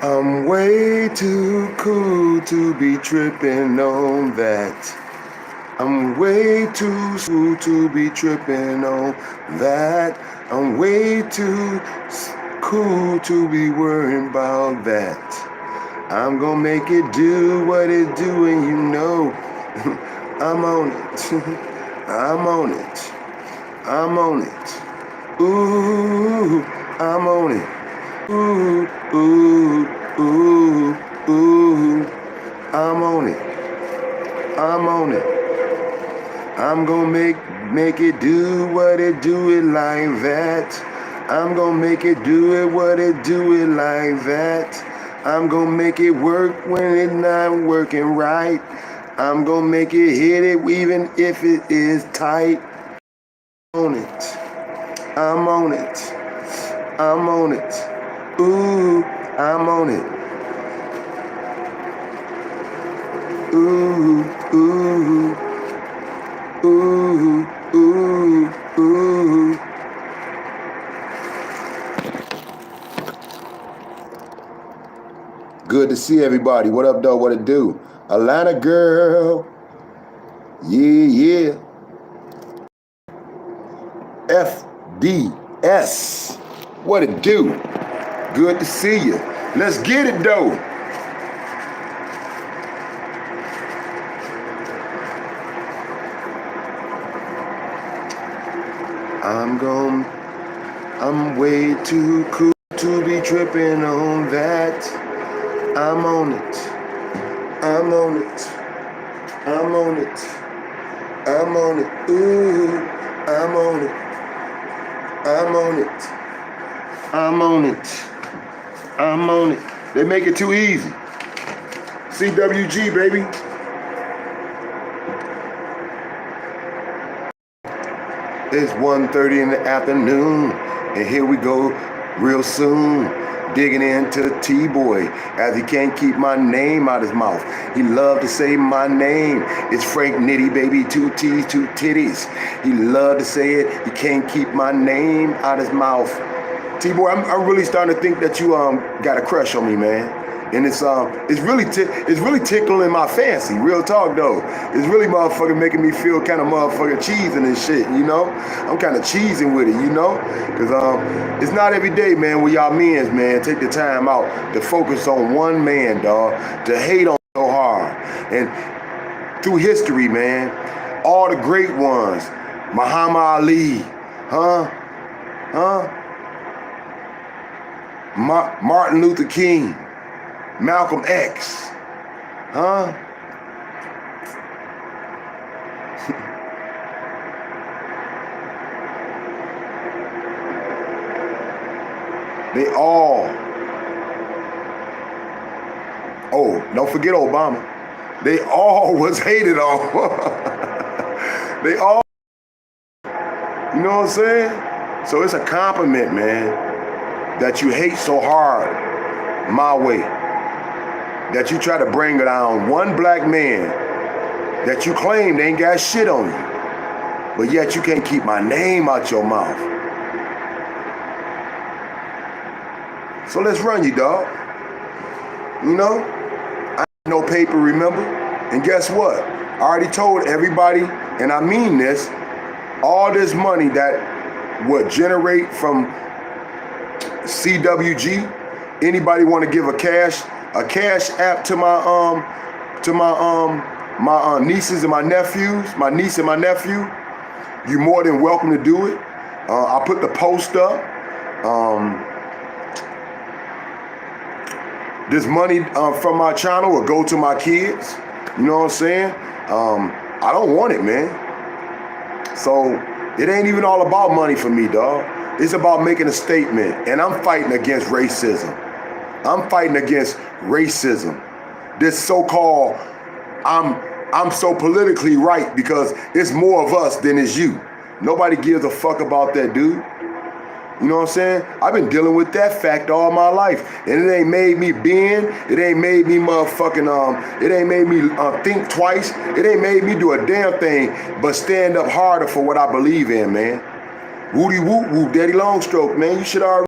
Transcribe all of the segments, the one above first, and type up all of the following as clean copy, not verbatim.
I'm way too cool to be tripping on that. I'm way too cool to be tripping on that. I'm way too cool to be worrying about that. I'm gonna make it do what it do, and you know I'm on it. I'm on it. I'm on it. Ooh, I'm on it. Ooh, ooh, ooh, ooh. I'm on it. I'm on it. I'm gonna make it do what it do it like that. I'm gonna make it do it what it do it like that. I'm gonna make it work when it's not working right. I'm gonna make it hit it even if it is tight. On it. I'm on it. I'm on it. Ooh, I'm on it. Ooh, ooh, ooh, ooh, ooh. Good to see everybody. What up, though? What it do? Atlanta girl. Yeah, yeah. FDS. What it do? Good to see you. Let's get it, though. I'm way too cool to be tripping on that. I'm on it. I'm on it. I'm on it. I'm on it. Ooh, I'm on it. I'm on it. I'm on it. I'm on it. They make it too easy. CWG, baby. It's 1:30 in the afternoon, and here we go real soon. Digging into TBoy, as he can't keep my name out his mouth. He loved to say my name. It's Frant Nitti, baby, 2 T's, 2 titties. He loved to say it. He can't keep my name out his mouth. TBoy, I'm really starting to think that you got a crush on me, man. And it's really tickling my fancy. Real talk though. It's really motherfucking making me feel kind of motherfucking cheesing and shit, you know? I'm kind of cheesing with it, you know? Cause it's not every day, man, where y'all men's, man, take the time out to focus on one man, dog, to hate on so hard. And through history, man, all the great ones, Muhammad Ali, Martin Luther King, Malcolm X, They all, don't forget Obama. They all was hated on. They all, you know what I'm saying? So it's a compliment, man, that you hate so hard my way, that you try to bring down one black man that you claim they ain't got shit on you, but yet you can't keep my name out your mouth. So let's run you, dog. You know, I ain't no paper, remember? And guess what? I already told everybody, and I mean this, all this money that would generate from CWG, anybody want to give a cash app to my nieces and my nephews, my niece and my nephew, you're more than welcome to do it. I'll put the post up. This money from my channel will go to my kids. You know what I'm saying? I don't want it, man. So it ain't even all about money for me, dog. It's about making a statement, and I'm fighting against racism. I'm fighting against racism. This so-called, I'm so politically right because it's more of us than it's you. Nobody gives a fuck about that, dude. You know what I'm saying? I've been dealing with that fact all my life. And it ain't made me bend. It ain't made me it ain't made me think twice. It ain't made me do a damn thing but stand up harder for what I believe in, man. Woody whoop whoop, daddy long stroke, man. You should already.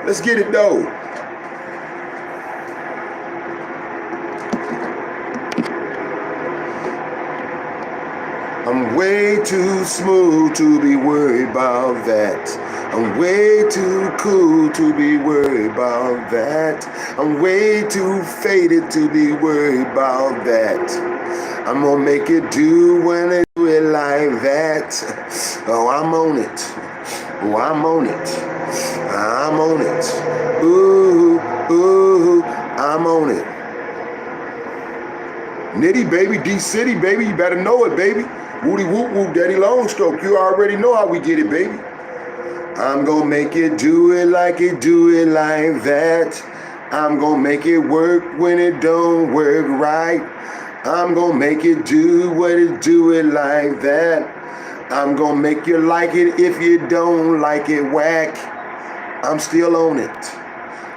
Let's get it though. I'm way too smooth to be worried about that. I'm way too cool to be worried about that. I'm way too faded to be worried about that. I'm gonna make it do when they do it like that. Oh, I'm on it. Oh, I'm on it. I'm on it. Ooh, ooh, I'm on it. Nitty, baby, D-City, baby, you better know it, baby. Woody whoop whoop, daddy long stroke, you already know how we get it, baby. I'm gonna make it do it like that. I'm gonna make it work when it don't work right. I'm gonna make it do it like that. I'm gonna make you like it if you don't like it whack. I'm still on it.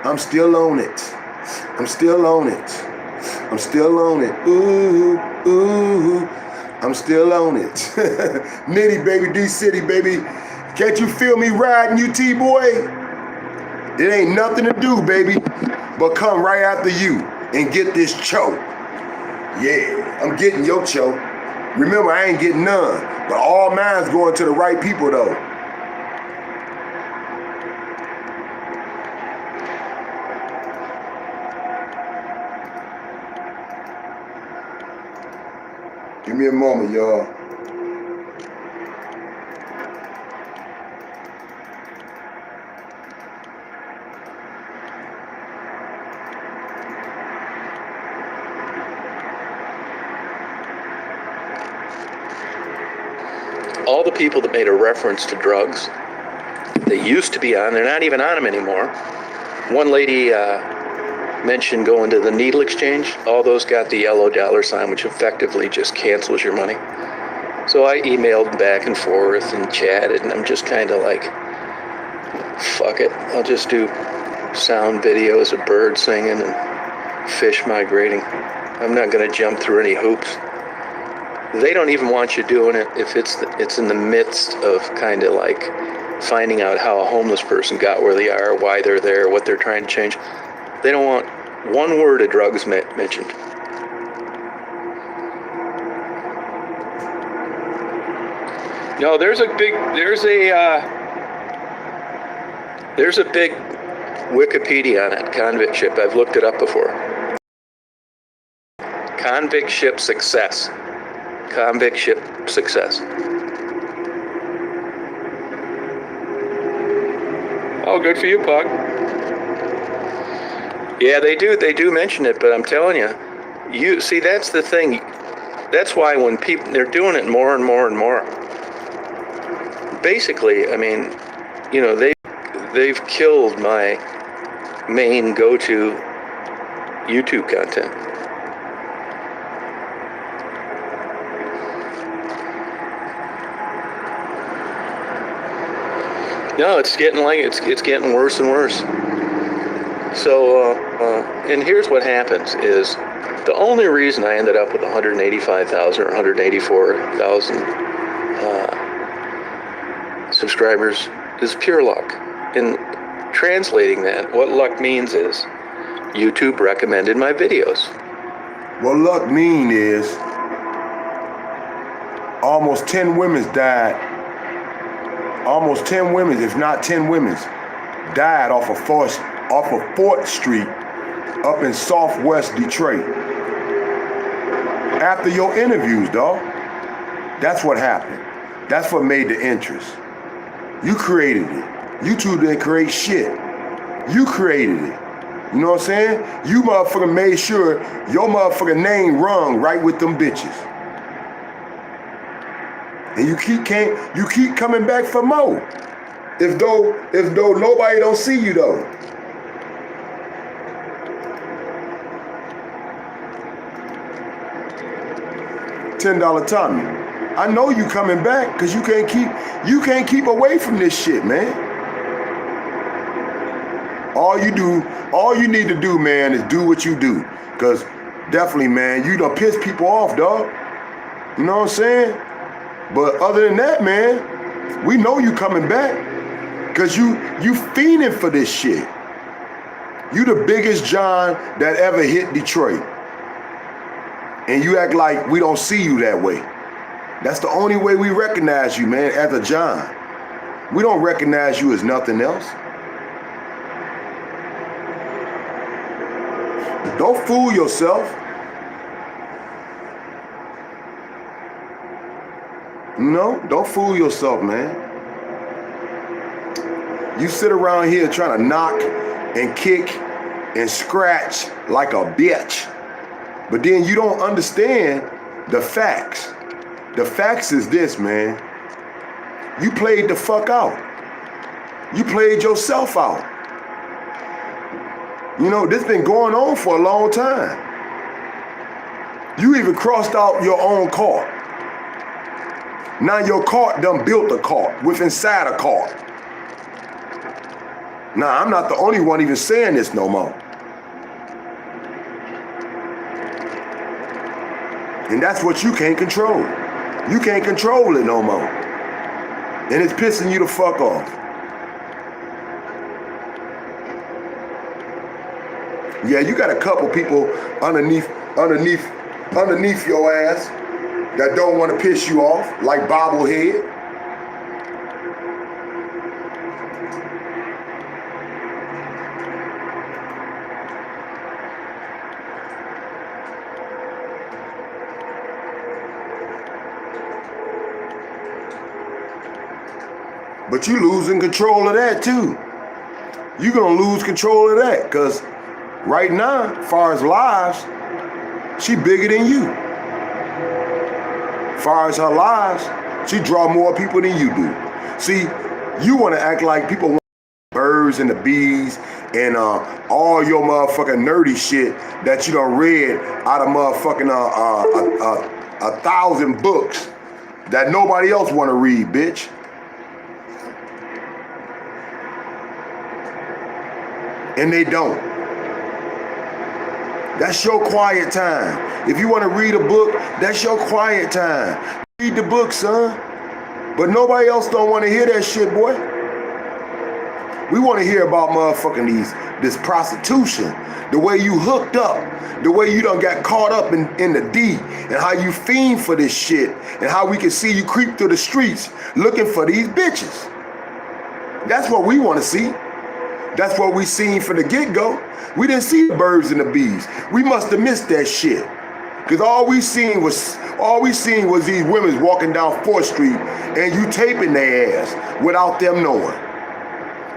I'm still on it. I'm still on it. I'm still on it. Ooh, ooh. I'm still on it. Nitty, baby, D-City, baby. Can't you feel me riding you, TBoy? It ain't nothing to do, baby, but come right after you and get this cho. Yeah, I'm getting your cho. Remember, I ain't getting none, but all mine's going to the right people, though. Give me a moment, y'all. All the people that made a reference to drugs, they used to be on, they're not even on them anymore. One lady mentioned going to the needle exchange. All those got the yellow $, which effectively just cancels your money. So I emailed back and forth and chatted, and I'm just kind of like, fuck it. I'll just do sound videos of birds singing and fish migrating. I'm not going to jump through any hoops. They don't even want you doing it if it's in the midst of kind of like finding out how a homeless person got where they are, why they're there, what they're trying to change. They don't want one word of drugs mentioned. No, there's a big Wikipedia on it, convict ship. I've looked it up before. Convict ship success. Convict ship success. Oh, good for you, Pug. Yeah, they do mention it, but I'm telling you see, that's the thing. That's why when people, they're doing it more and more and more. Basically, I mean, you know, they've killed my main go-to YouTube content. No, it's getting worse and worse. So, and here's what happens is the only reason I ended up with 185,000 or 184,000 subscribers is pure luck. In translating that, what luck means is YouTube recommended my videos. What luck mean is almost 10 women died. Almost 10 women, if not 10 women, died off of 4th Street up in Southwest Detroit. After your interviews, dawg. That's what happened. That's what made the interest. You created it. YouTube didn't create shit. You created it. You know what I'm saying? You motherfucker made sure your motherfucking name rung right with them bitches. And you keep coming back for more. If though nobody don't see you though. $10 Tommy. I know you coming back because you can't keep away from this shit, man. All you need to do, man, is do what you do. Cause definitely, man, you done piss people off, dog. You know what I'm saying? But other than that, man, we know you coming back. Cause you fiending for this shit. You the biggest John that ever hit Detroit. And you act like we don't see you that way. That's the only way we recognize you, man, as a John. We don't recognize you as nothing else. Don't fool yourself. No, don't fool yourself, man. You sit around here trying to knock and kick and scratch like a bitch. But then you don't understand the facts. The facts is this, man. You played the fuck out. You played yourself out. You know, this been going on for a long time. You even crossed out your own cart. Now your cart done built a cart with inside a cart. Now, I'm not the only one even saying this no more. And that's what you can't control. You can't control it no more. And it's pissing you the fuck off. Yeah, you got a couple people underneath your ass that don't want to piss you off, like bobblehead. But you losing control of that too. You're gonna lose control of that, because right now, as far as lives, she bigger than you. As far as her lives, she draw more people than you do. See, you wanna act like people want birds and the bees and all your motherfucking nerdy shit that you done read out of motherfucking 1,000 books that nobody else wanna read, bitch. And they don't. That's your quiet time. If you want to read a book, that's your quiet time. Read the book, son. But nobody else don't want to hear that shit, boy. We want to hear about motherfucking this prostitution, the way you hooked up, the way you done got caught up in the D, and how you fiend for this shit, and how we can see you creep through the streets looking for these bitches. That's what we want to see. That's what we seen from the get-go. We didn't see the birds and the bees. We must have missed that shit. Because all we seen was these women walking down 4th Street and you taping their ass without them knowing.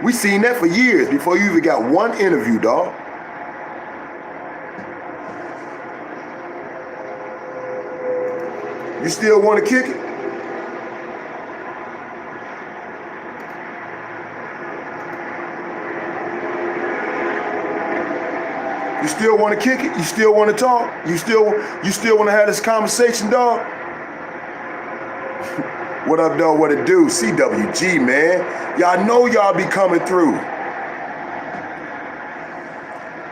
We seen that for years before you even got one interview, dog. You still want to kick it? You still want to kick it? You still want to talk? You still want to have this conversation, dog? What up, dog? What it do? CWG, man. Y'all know y'all be coming through.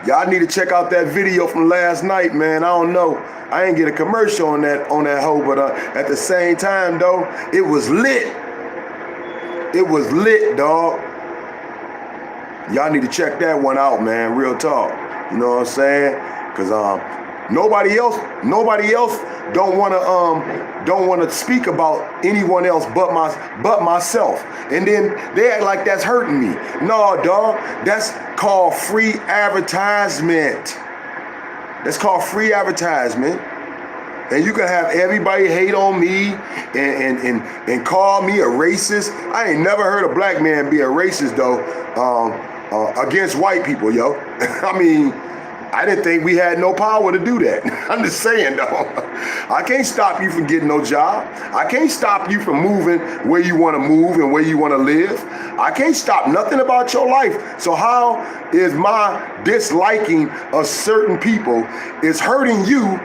Y'all need to check out that video from last night, man. I don't know. I ain't get a commercial on that hoe, but at the same time, though, it was lit. It was lit, dog. Y'all need to check that one out, man. Real talk. You know what I'm saying? Cause nobody else don't wanna speak about anyone else but myself. And then they act like that's hurting me. No, dog, that's called free advertisement. That's called free advertisement. And you can have everybody hate on me and call me a racist. I ain't never heard a black man be a racist though. Against white people, yo. I mean, I didn't think we had no power to do that. I'm just saying, though. I can't stop you from getting no job. I can't stop you from moving where you want to move and where you want to live. I can't stop nothing about your life. So how is my disliking of certain people is hurting you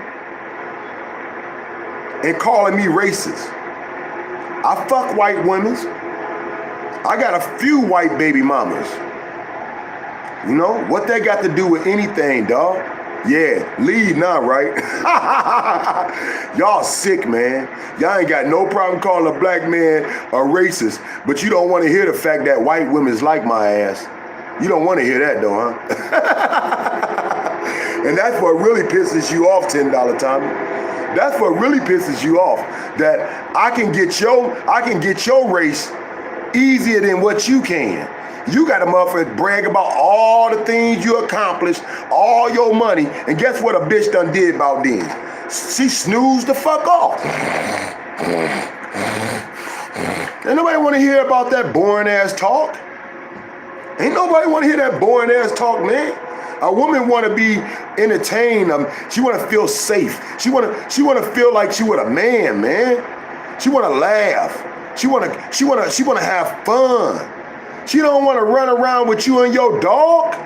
and calling me racist? I fuck white women. I got a few white baby mamas. You know, what they got to do with anything, dog? Yeah, leave now, right? Y'all sick, man. Y'all ain't got no problem calling a black man a racist, but you don't want to hear the fact that white women's like my ass. You don't want to hear that, though, huh? And that's what really pisses you off, $10 Tommy. That's what really pisses you off. That I can get your race easier than what you can. You got a motherfucker brag about all the things you accomplished, all your money, and guess what a bitch done did about then? She snoozed the fuck off. Ain't nobody want to hear about that boring ass talk. Ain't nobody want to hear that boring ass talk, man. A woman want to be entertained. She want to feel safe. She want to feel like she with a man, man. She want to laugh. She want to have fun. She don't want to run around with you and your dog.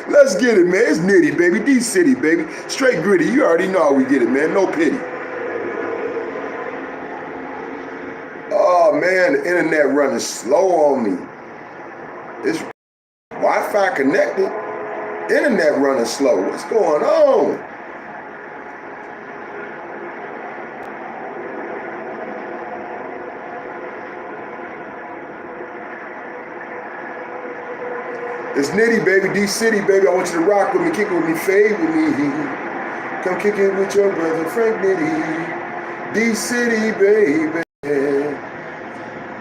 Let's get it, man. It's Nitti, baby. D-City, baby. Straight gritty. You already know how we get it, man. No pity. Oh, man. The internet running slow on me. It's Wi-Fi connected. Internet running slow. What's going on? It's Nitti, baby, D-City, baby. I want you to rock with me, kick it with me, fade with me. Come kick it with your brother, Frant Nitti. D-City, baby.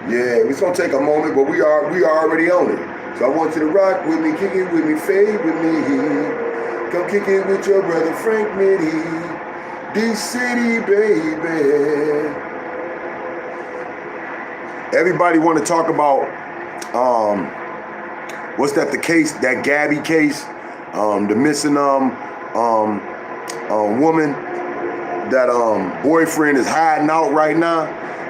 Yeah, it's gonna take a moment, but we are already on it. So I want you to rock with me, kick it with me, fade with me. Come kick it with your brother, Frant Nitti. D-City, baby. Everybody want to talk about what's that? The case, that Gabby case, the missing woman that boyfriend is hiding out right now.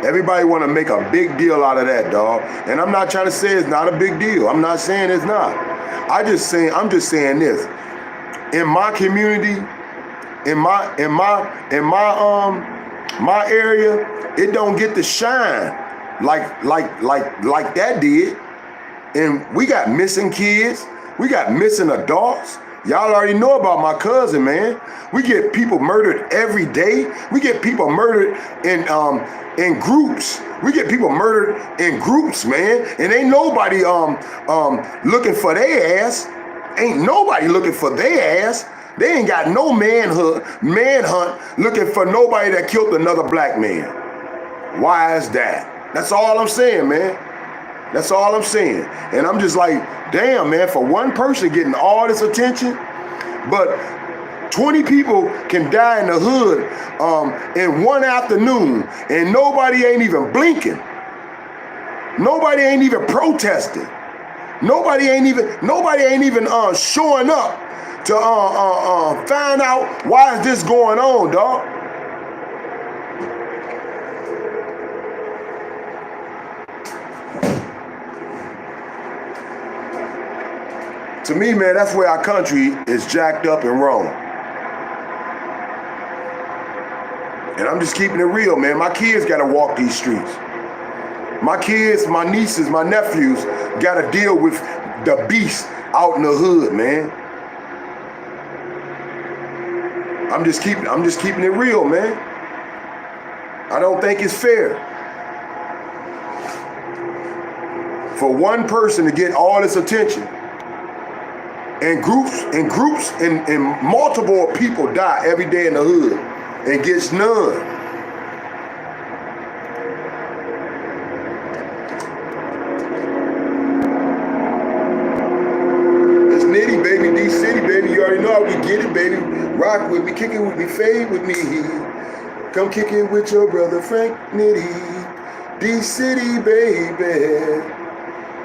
Everybody want to make a big deal out of that, dog. And I'm not trying to say it's not a big deal. I'm not saying it's not. I'm just saying this. In my community, in my area, it don't get to shine like that did. And we got missing kids. We got missing adults. Y'all already know about my cousin, man. We get people murdered every day. We get people murdered in groups. We get people murdered in groups, man. And ain't nobody looking for their ass. Ain't nobody looking for their ass. They ain't got no manhunt looking for nobody that killed another black man. Why is that? That's all I'm saying, man. That's all I'm saying. And I'm just like, damn, man, for one person getting all this attention, but 20 people can die in the hood in one afternoon, and nobody ain't even blinking. Nobody ain't even protesting. Nobody ain't even showing up to find out why is this going on, dog. To me, man, that's where our country is jacked up and wrong. And I'm just keeping it real, man. My kids gotta walk these streets. My kids, my nieces, my nephews gotta deal with the beast out in the hood, man. I'm just keeping it real, man. I don't think it's fair for one person to get all this attention. And groups and multiple people die every day in the hood and gets none. It's Nitti, baby, D-City, baby. You already know how we get it, baby. Rock with me, kick it with me, fade with me. Come kick it with your brother, Frant Nitti. D-City, baby.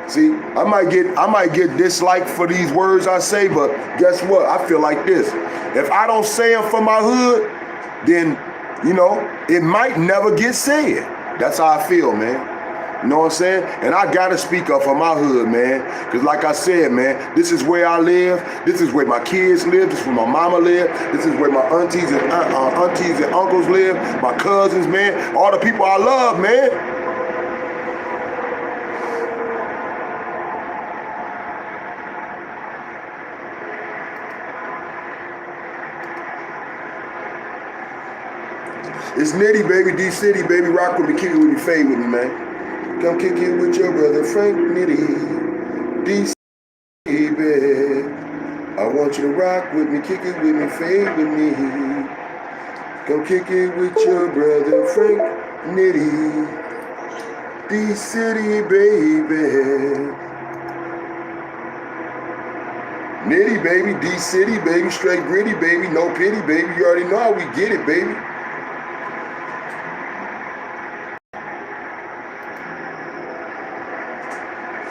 See, I might get disliked for these words I say, but guess what? I feel like this. If I don't say them for my hood, then, you know, it might never get said. That's how I feel, man. You know what I'm saying? And I gotta speak up for my hood, man. Because like I said, man, this is where I live. This is where my kids live. This is where my mama live. This is where my aunties and uncles live. My cousins, man. All the people I love, man. It's Nitti, baby, D-City, baby. Rock with me, kick it with me, fade with me, man. Come kick it with your brother, Frant Nitti, D-City, baby. I want you to rock with me, kick it with me, fade with me. Come kick it with your brother, Frant Nitti, D-City, baby. Nitti, baby, D-City, baby, straight gritty, baby, no pity, baby. You already know how we get it, baby.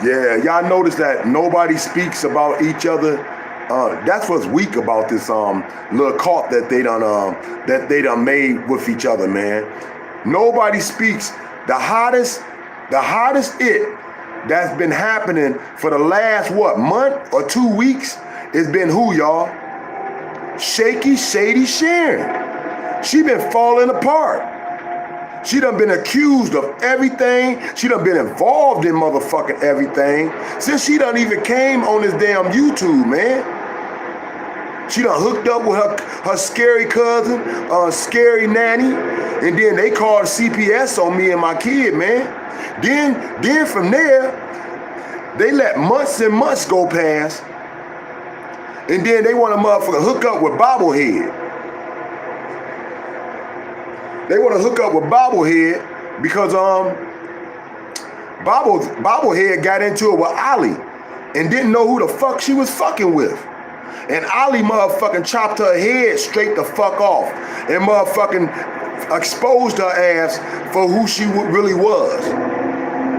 Yeah, y'all notice that nobody speaks about each other. That's what's weak about this little cult that they done made with each other, man. Nobody speaks. The hottest it that's been happening for the last month or 2 weeks has been who, y'all? Shaky Shady Sharon. She been falling apart. She done been accused of everything. She done been involved in motherfucking everything since she done even came on this damn YouTube, man. She done hooked up with her scary cousin, scary nanny, and then they called CPS on me and my kid, man. Then from there, they let months and months go past, and then they want a motherfucker hook up with Bobblehead. They want to hook up with Bobblehead because Bobblehead got into it with Ollie and didn't know who the fuck she was fucking with. And Ollie motherfucking chopped her head straight the fuck off and motherfucking exposed her ass for who she really was.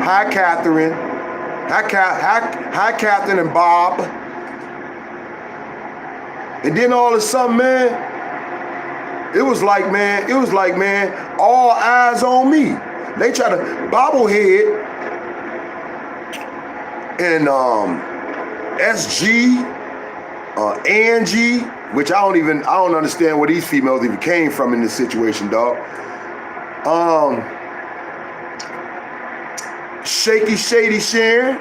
Hi, Catherine. Hi, Catherine and Bob. And then all of a sudden, man, it was like, man, all eyes on me. They try to Bobblehead and SG, Angie, which I don't understand where these females even came from in this situation, dog. Shaky Shady Sharon,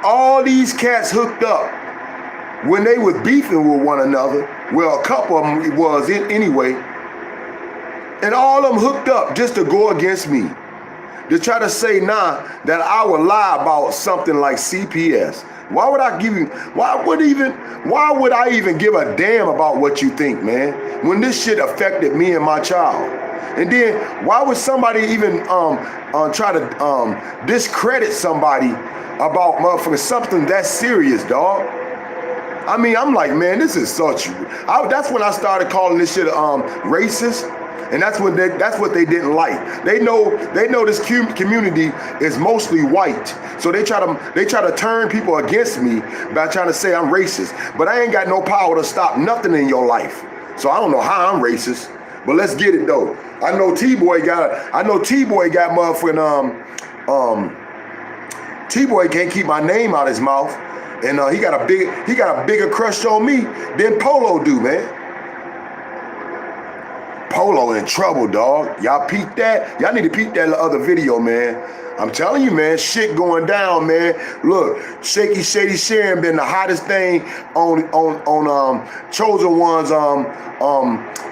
all these cats hooked up when they was beefing with one another. Well, a couple of them was anyway. And all of them hooked up just to go against me. To try to say, that I would lie about something like CPS. Why would I even give a damn about what you think, man? When this shit affected me and my child. And then why would somebody even try to discredit somebody about motherfucking something that serious, dog? I mean, I'm like, man, this is such. That's when I started calling this shit racist, and that's what they didn't like. They know this community is mostly white, so they try to turn people against me by trying to say I'm racist. But I ain't got no power to stop nothing in your life, so I don't know how I'm racist. But let's get it though. I know T-Boy got motherfucking T-Boy can't keep my name out his mouth. And he got a bigger crush on me than Polo do, man. Polo in trouble, dog. Y'all peep that? Y'all need to peep that other video, man. I'm telling you, man, shit going down, man. Look, Shaky Shady Sharon been the hottest thing on Chosen One's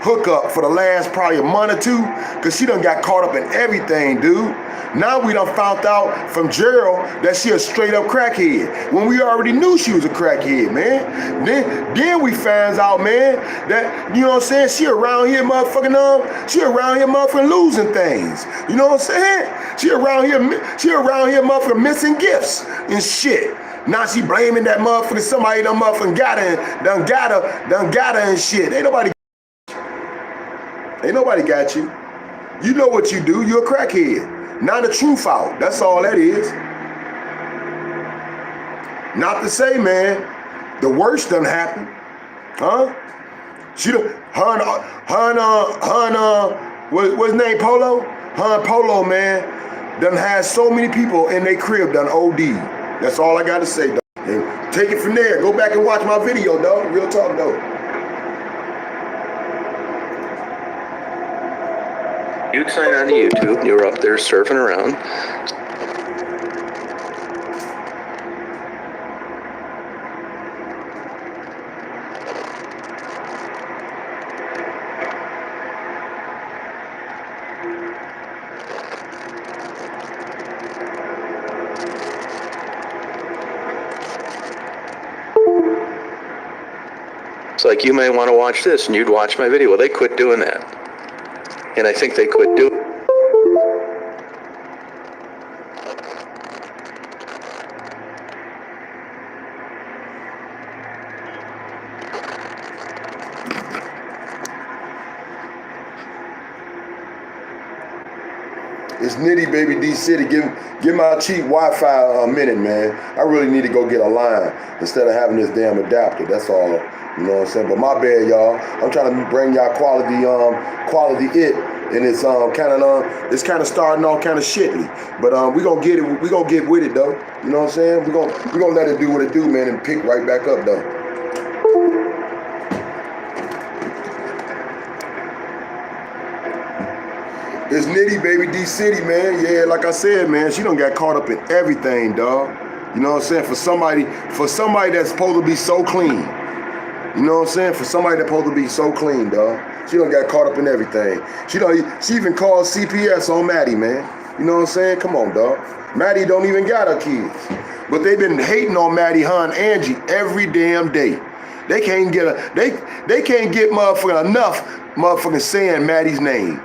hookup for the last probably a month or two, cause she done got caught up in everything, dude. Now we done found out from Gerald that she a straight up crackhead, when we already knew she was a crackhead, man. Then we finds out, man, that, you know what I'm saying, she around here motherfucking losing things. You know what I'm saying? She around here motherfucking missing gifts and shit. Now she blaming that motherfucker, somebody done motherfucking got her and shit. Ain't nobody got you. You know what you do, you're a crackhead. Not the truth out. That's all that is. Not to say, man, the worst done happened. Huh? What's his name, Polo? Her and Polo, man, done had so many people in their crib done OD. That's all I gotta say, dog. And take it from there. Go back and watch my video, dog. Real talk, dog. You'd sign on to YouTube, you were up there surfing around. It's like, you may want to watch this, and you'd watch my video. Well, they quit doing that. And I think they quit doing it. It's Nitti, baby, D-City. Give my cheap Wi-Fi a minute, man. I really need to go get a line instead of having this damn adapter. That's all. You know what I'm saying? But my bad, y'all. I'm trying to bring y'all quality it, and it's kind of starting off kind of shitty. But we gonna get it. We gonna get with it though. You know what I'm saying? We gonna let it do what it do, man, and pick right back up though. It's Nitti, baby, D-City, man. Yeah, like I said, man, she done got caught up in everything, dog. You know what I'm saying? For somebody that's supposed to be so clean. You know what I'm saying? For somebody that's supposed to be so clean, dog. She done got caught up in everything. She even called CPS on Maddie, man. You know what I'm saying? Come on, dog. Maddie don't even got her kids. But they've been hating on Maddie, her, and Angie every damn day. They can't get motherfucking enough motherfucking saying Maddie's name.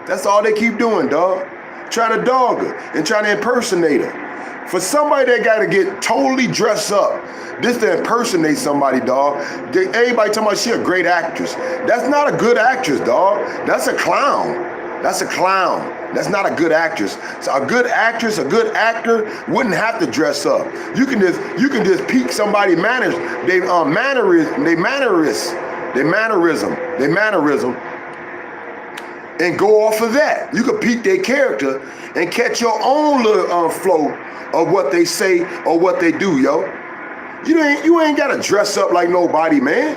That's all they keep doing, dog. Trying to dog her and trying to impersonate her. For somebody that got to get totally dressed up, this to impersonate somebody, dog. Everybody talking about she a great actress. That's not a good actress, dog. That's a clown. That's a clown. That's not a good actress. So a good actress, a good actor wouldn't have to dress up. You can just peek somebody's manners, they mannerism. And go off of that. You could peek their character and catch your own little flow of what they say or what they do, yo. You ain't gotta dress up like nobody, man.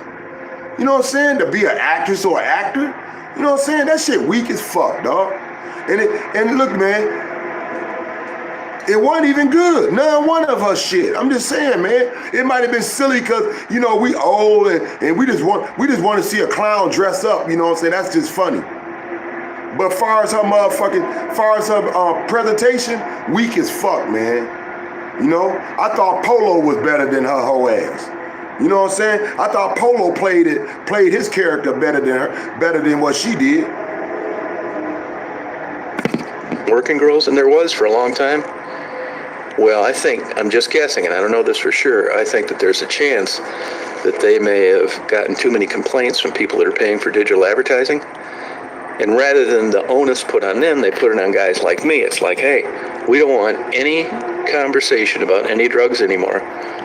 You know what I'm saying? To be an actress or an actor. You know what I'm saying? That shit weak as fuck, dog. And look, man, it wasn't even good. None one of us shit. I'm just saying, man. It might have been silly because, you know, we old and we just want to see a clown dress up, you know what I'm saying? That's just funny. But far as her presentation, weak as fuck, man. You know, I thought Polo was better than her whole ass. You know what I'm saying? I thought Polo played his character better than what she did. Working girls, and there was for a long time. Well, I'm just guessing, and I don't know this for sure. I think that there's a chance that they may have gotten too many complaints from people that are paying for digital advertising. And rather than the onus put on them, they put it on guys like me. It's like, hey, we don't want any conversation about any drugs anymore,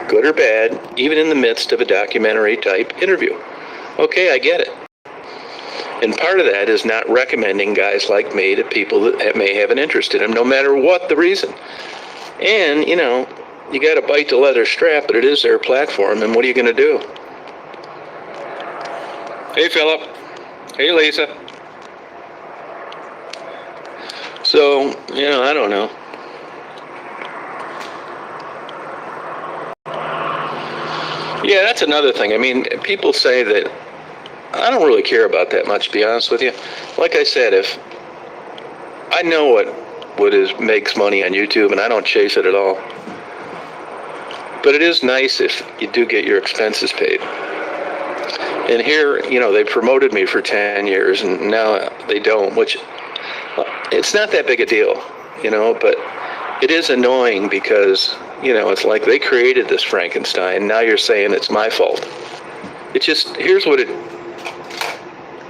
good or bad, even in the midst of a documentary type interview. Okay, I get it. And part of that is not recommending guys like me to people that may have an interest in them, no matter what the reason. And, you know, you got to bite the leather strap, but it is their platform, and what are you going to do? Hey, Philip. Hey, Lisa. So, you know, I don't know. Yeah, that's another thing. I mean, people say that I don't really care about that much, to be honest with you. Like I said, if I know what makes money on YouTube, and I don't chase it at all. But it is nice if you do get your expenses paid. And here, you know, they promoted me for 10 years, and now they don't, which it's not that big a deal, you know, but it is annoying because, you know, it's like they created this Frankenstein. Now you're saying it's my fault. It just, here's what it...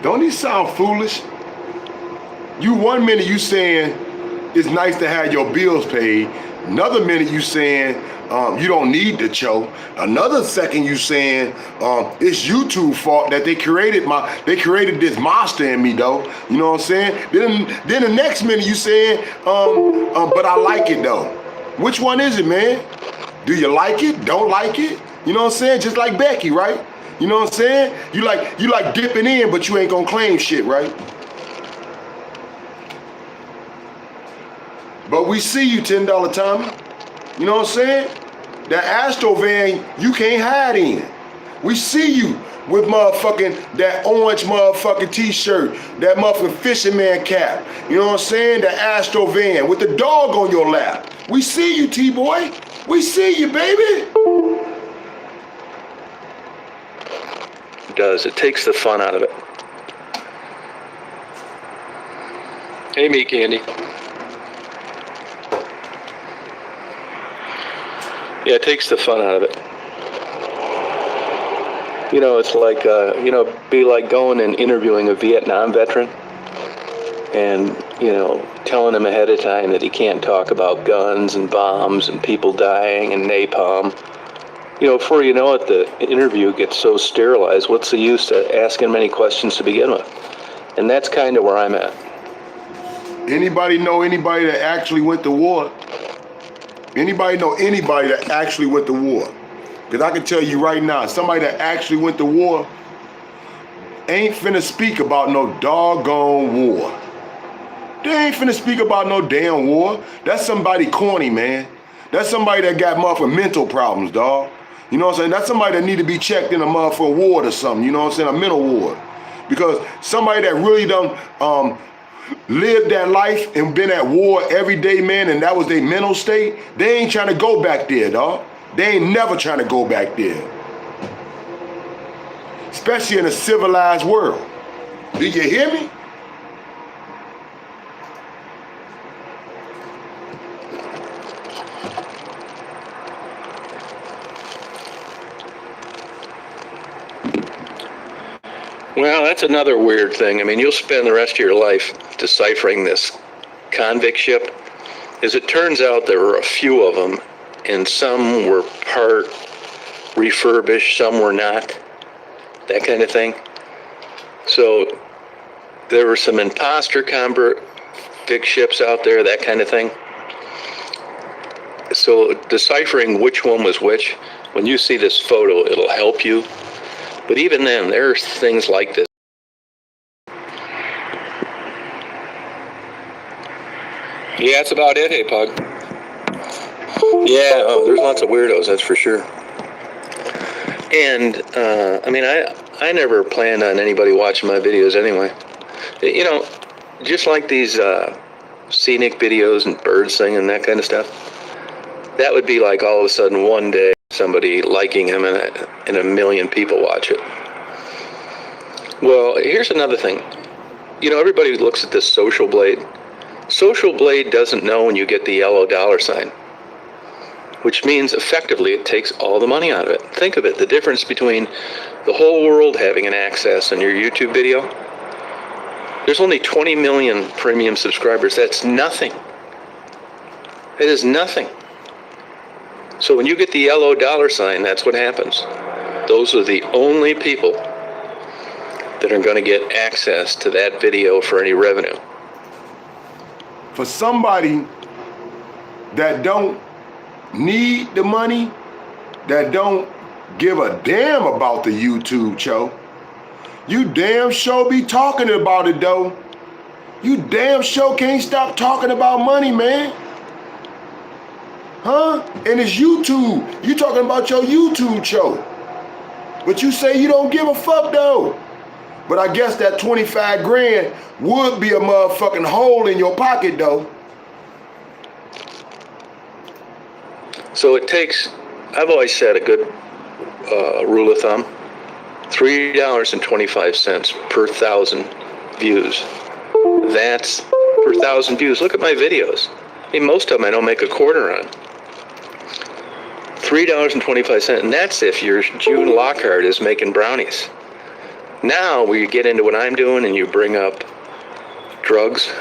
Don't you sound foolish? You 1 minute you saying it's nice to have your bills paid. Another minute you saying you don't need the show. Another second you saying it's YouTube's fault that they created this monster in me, though. You know what I'm saying? Then the next minute you saying but I like it though. Which one is it, man? Do you like it? Don't like it? You know what I'm saying? Just like Becky, right? You know what I'm saying? You like dipping in, but you ain't gonna claim shit, right? But we see you, $10 Tommy. You know what I'm saying? That Astro van, you can't hide in. We see you with that orange motherfucking t-shirt, that motherfucking fisherman cap. You know what I'm saying? That Astro van with the dog on your lap. We see you, T-Boy. We see you, baby. does. It takes the fun out of it. Hey, Meat Candy. Yeah, it takes the fun out of it. You know, it's like, be like going and interviewing a Vietnam veteran and, telling him ahead of time that he can't talk about guns and bombs and people dying and napalm. Before you know it, the interview gets so sterilized, what's the use to asking many questions to begin with? And that's kind of where I'm at. Anybody know anybody that actually went to war? Anybody know anybody that actually went to war? Because I can tell you right now, somebody that actually went to war ain't finna speak about no doggone war. They ain't finna speak about no damn war. That's somebody corny, man. That's somebody that got motherfucking mental problems, dog. You know what I'm saying? That's somebody that need to be checked in a motherfucking ward or something, you know what I'm saying? A mental ward. Because somebody that really done lived that life and been at war every day, man, and that was their mental state, they ain't trying to go back there, dog. They ain't never trying to go back there. Especially in a civilized world. Do you hear me? Well, that's another weird thing. I mean, you'll spend the rest of your life deciphering this convict ship. As it turns out, there were a few of them, and some were part refurbished, some were not, that kind of thing. So there were some imposter convict ships out there, that kind of thing. So deciphering which one was which, when you see this photo, it'll help you. But even then, there's things like this. Yeah, that's about it, hey, Pug. Yeah, there's lots of weirdos, that's for sure. And, I never planned on anybody watching my videos anyway. Just like these scenic videos and birds singing, that kind of stuff, that would be like all of a sudden one day somebody liking him and a million people watch it. Well, here's another thing. Everybody looks at this Social Blade. Social Blade doesn't know when you get the yellow dollar sign, which means effectively it takes all the money out of it. Think of it, the difference between the whole world having an access on your YouTube video. There's only 20 million premium subscribers. That's nothing. It is nothing. So when you get the yellow dollar sign, that's what happens. Those are the only people that are going to get access to that video for any revenue. For somebody that don't need the money, that don't give a damn about the YouTube show, you damn sure be talking about it though. You damn sure can't stop talking about money, man. Huh? And it's YouTube. You talking about your YouTube show. But you say you don't give a fuck though. But I guess that 25 grand would be a motherfucking hole in your pocket though. So it takes, I've always said a good rule of thumb, $3.25 per 1,000 views. That's per 1,000 views. Look at my videos. I mean, most of them I don't make a quarter on. $3.25, and that's if your June Lockhart is making brownies. Now, we get into what I'm doing and you bring up drugs,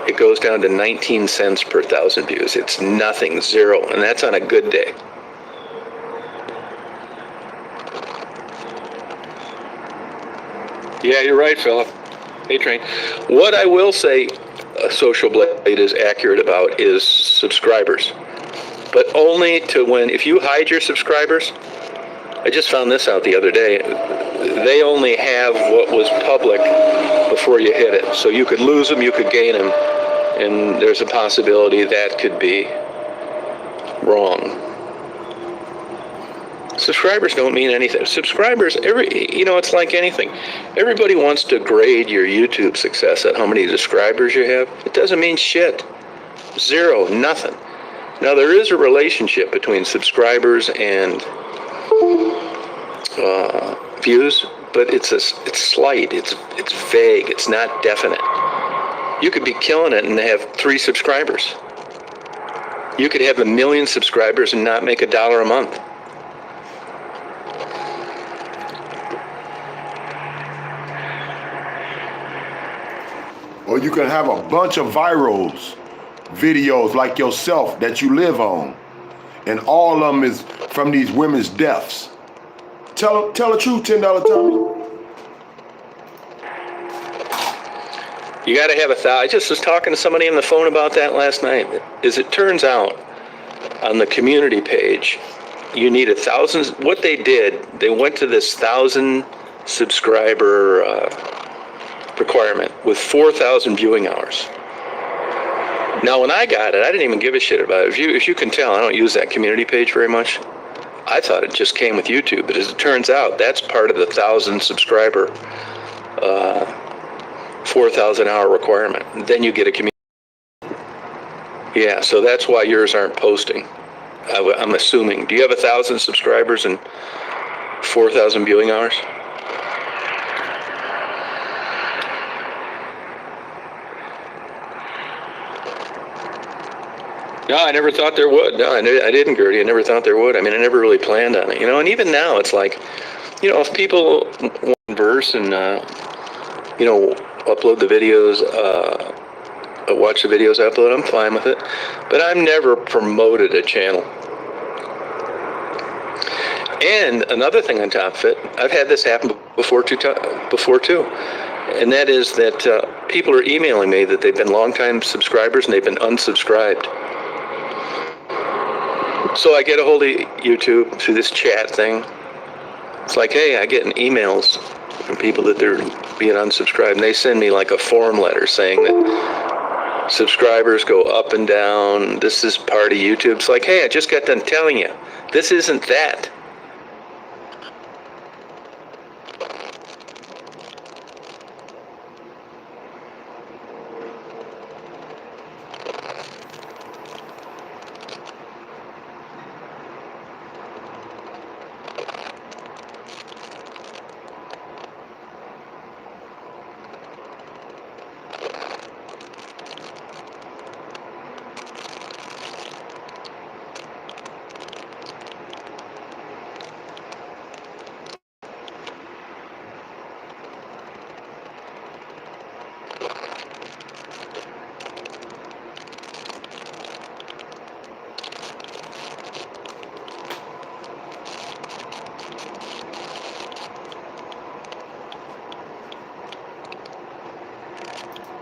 it goes down to 19 cents per 1,000 views. It's nothing, zero, and that's on a good day. Yeah, you're right, Philip. Hey, Train. What I will say Social Blade is accurate about is subscribers. But only to when, if you hide your subscribers, I just found this out the other day, they only have what was public before you hit it. So you could lose them, you could gain them, and there's a possibility that could be wrong. Subscribers don't mean anything. Subscribers, it's like anything. Everybody wants to grade your YouTube success at how many subscribers you have. It doesn't mean shit. Zero, nothing. Now, there is a relationship between subscribers and views, but it's slight. It's vague. It's not definite. You could be killing it and have 3 subscribers. You could have 1 million subscribers and not make $1 a month. Or you can have a bunch of virals, videos like yourself that you live on, and all of them is from these women's deaths. Tell the truth, $10 Tommy. You got to have I just was talking to somebody on the phone about that last night. As it turns out, on the community page, you need 1,000. What they did, they went to this 1,000 subscriber requirement with 4,000 viewing hours. Now, when I got it, I didn't even give a shit about it. If you can tell, I don't use that community page very much. I thought it just came with YouTube, but as it turns out, that's part of the 1,000 subscriber 4,000 hour requirement. Then you get a community. Yeah, so that's why yours aren't posting. I'm assuming. Do you have 1,000 subscribers and 4,000 viewing hours? No, I never thought there would. No, I didn't, Gertie. I never thought there would. I mean, I never really planned on it, you know. And even now, it's like, you know, if people want to converse and, you know, upload the videos, watch the videos I upload, I'm fine with it. But I've never promoted a channel. And another thing on top of it, I've had this happen before too. And that is that people are emailing me that they've been longtime subscribers and they've been unsubscribed. So I get a hold of YouTube through this chat thing. It's like, hey, I get emails from people that they're being unsubscribed, and they send me like a form letter saying that subscribers go up and down. This is part of YouTube. It's like, hey, I just got done telling you, this isn't that.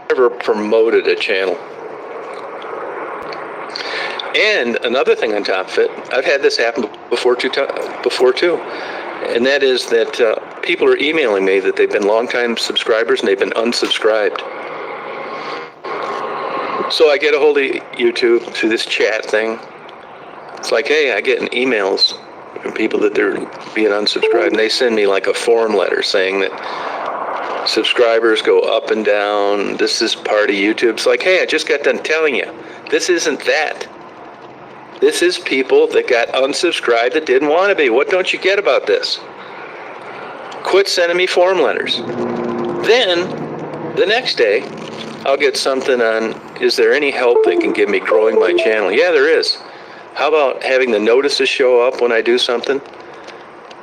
Never promoted a channel. And another thing on top of it, I've had this happen before too. And that is that people are emailing me that they've been longtime subscribers and they've been unsubscribed. So I get a hold of YouTube through this chat thing. It's like, hey, I get emails from people that they're being unsubscribed, and they send me like a form letter saying that subscribers go up and down. This is part of YouTube. It's like, hey, I just got done telling you, this isn't that. This is people that got unsubscribed that didn't want to be. What don't you get about this? Quit sending me form letters. Then, the next day, I'll get something on, is there any help they can give me growing my channel? Yeah, there is. How about having the notices show up when I do something?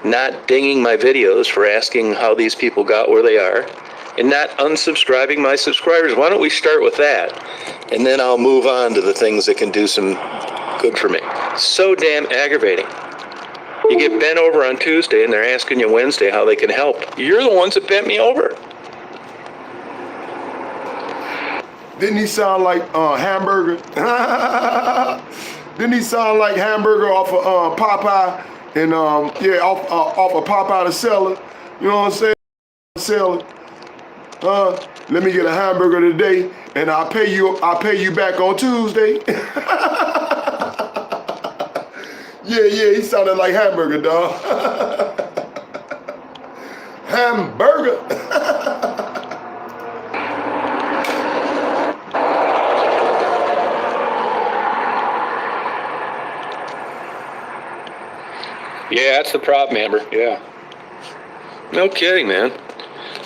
Not dinging my videos for asking how these people got where they are, and not unsubscribing my subscribers. Why don't we start with that? And then I'll move on to the things that can do some good for me. So damn aggravating. You get bent over on Tuesday and they're asking you Wednesday how they can help. You're the ones that bent me over. Didn't he sound like Hamburger? Didn't he sound like Hamburger off of Popeye? And yeah, off of Popeye the Seller. You know what I'm saying? Seller. Let me get a hamburger today, and I'll pay you back on Tuesday. Yeah, he sounded like Hamburger, dog. Hamburger. Yeah, that's the problem, Amber. Yeah. No kidding, man.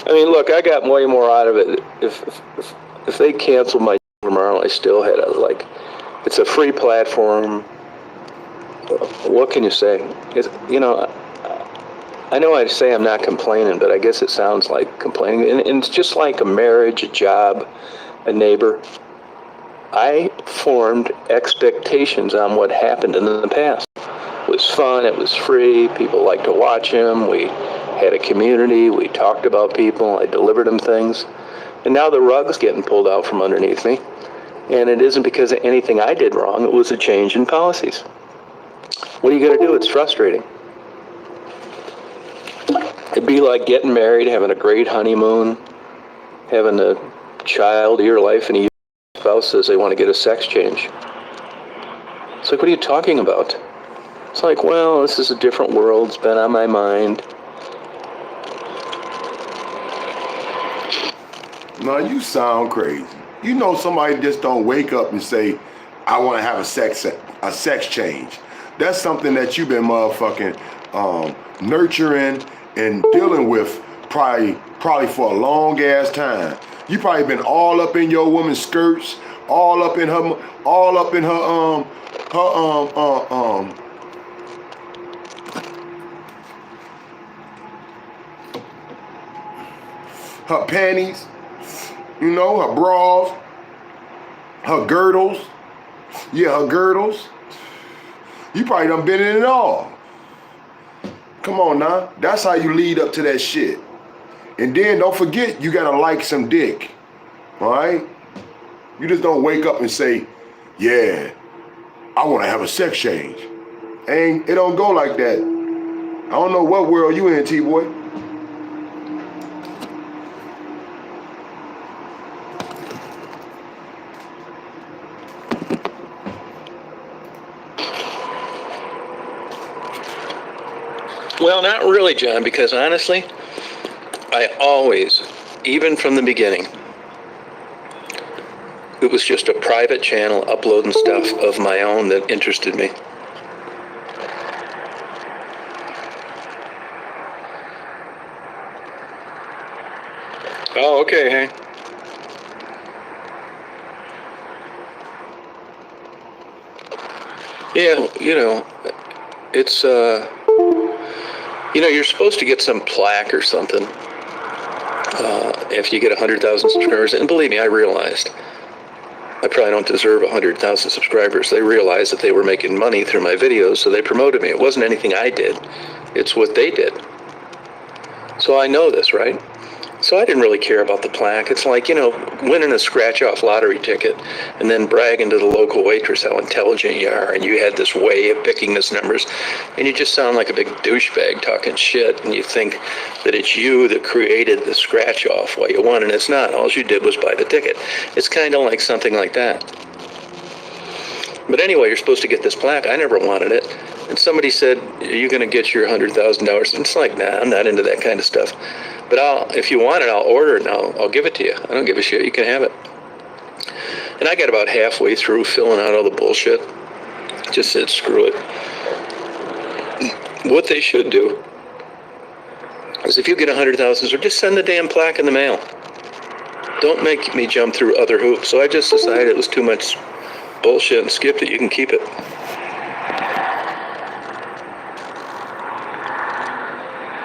I mean, look, I got way more out of it. If they canceled my tomorrow, I still had it's a free platform. What can you say? I know I say I'm not complaining, but I guess it sounds like complaining. And it's just like a marriage, a job, a neighbor. I formed expectations on what happened in the past. It was fun, it was free, people liked to watch him, we had a community, we talked about people, I delivered them things. And now the rug's getting pulled out from underneath me. And it isn't because of anything I did wrong, it was a change in policies. What are you going to do? It's frustrating. It'd be like getting married, having a great honeymoon, having a child of your life, and your spouse says they want to get a sex change. It's like, what are you talking about? It's like, well, this is a different world. It's been on my mind. Now, you sound crazy. You know somebody just don't wake up and say, I want to have a sex change. That's something that you've been motherfucking nurturing and dealing with probably for a long ass time. You probably been all up in your woman's skirts, all up in her her panties, you know, her bras, her girdles. Yeah, her girdles. You probably done been in it all. Come on now. That's how you lead up to that shit. And then don't forget, you gotta like some dick. Alright? You just don't wake up and say, yeah, I wanna have a sex change. And it don't go like that. I don't know what world you in, TBoy. Well, not really, John, because honestly, I always, even from the beginning, it was just a private channel uploading stuff of my own that interested me. Oh, okay, hey. Yeah, it's, you're supposed to get some plaque or something if you get 100,000 subscribers. And believe me, I realized I probably don't deserve 100,000 subscribers. They realized that they were making money through my videos, so they promoted me. It wasn't anything I did. It's what they did. So I know this, right? So I didn't really care about the plaque. It's like, winning a scratch-off lottery ticket and then bragging to the local waitress how intelligent you are and you had this way of picking those numbers. And you just sound like a big douchebag talking shit, and you think that it's you that created the scratch-off while you won, and it's not. All you did was buy the ticket. It's kind of like something like that. But anyway, you're supposed to get this plaque. I never wanted it. And somebody said, are you going to get your $100,000? And it's like, nah, I'm not into that kind of stuff. But if you want it, I'll order it and I'll give it to you. I don't give a shit. You can have it. And I got about halfway through filling out all the bullshit. Just said, screw it. What they should do is if you get 100,000, just send the damn plaque in the mail. Don't make me jump through other hoops. So I just decided it was too much bullshit and skipped it. You can keep it.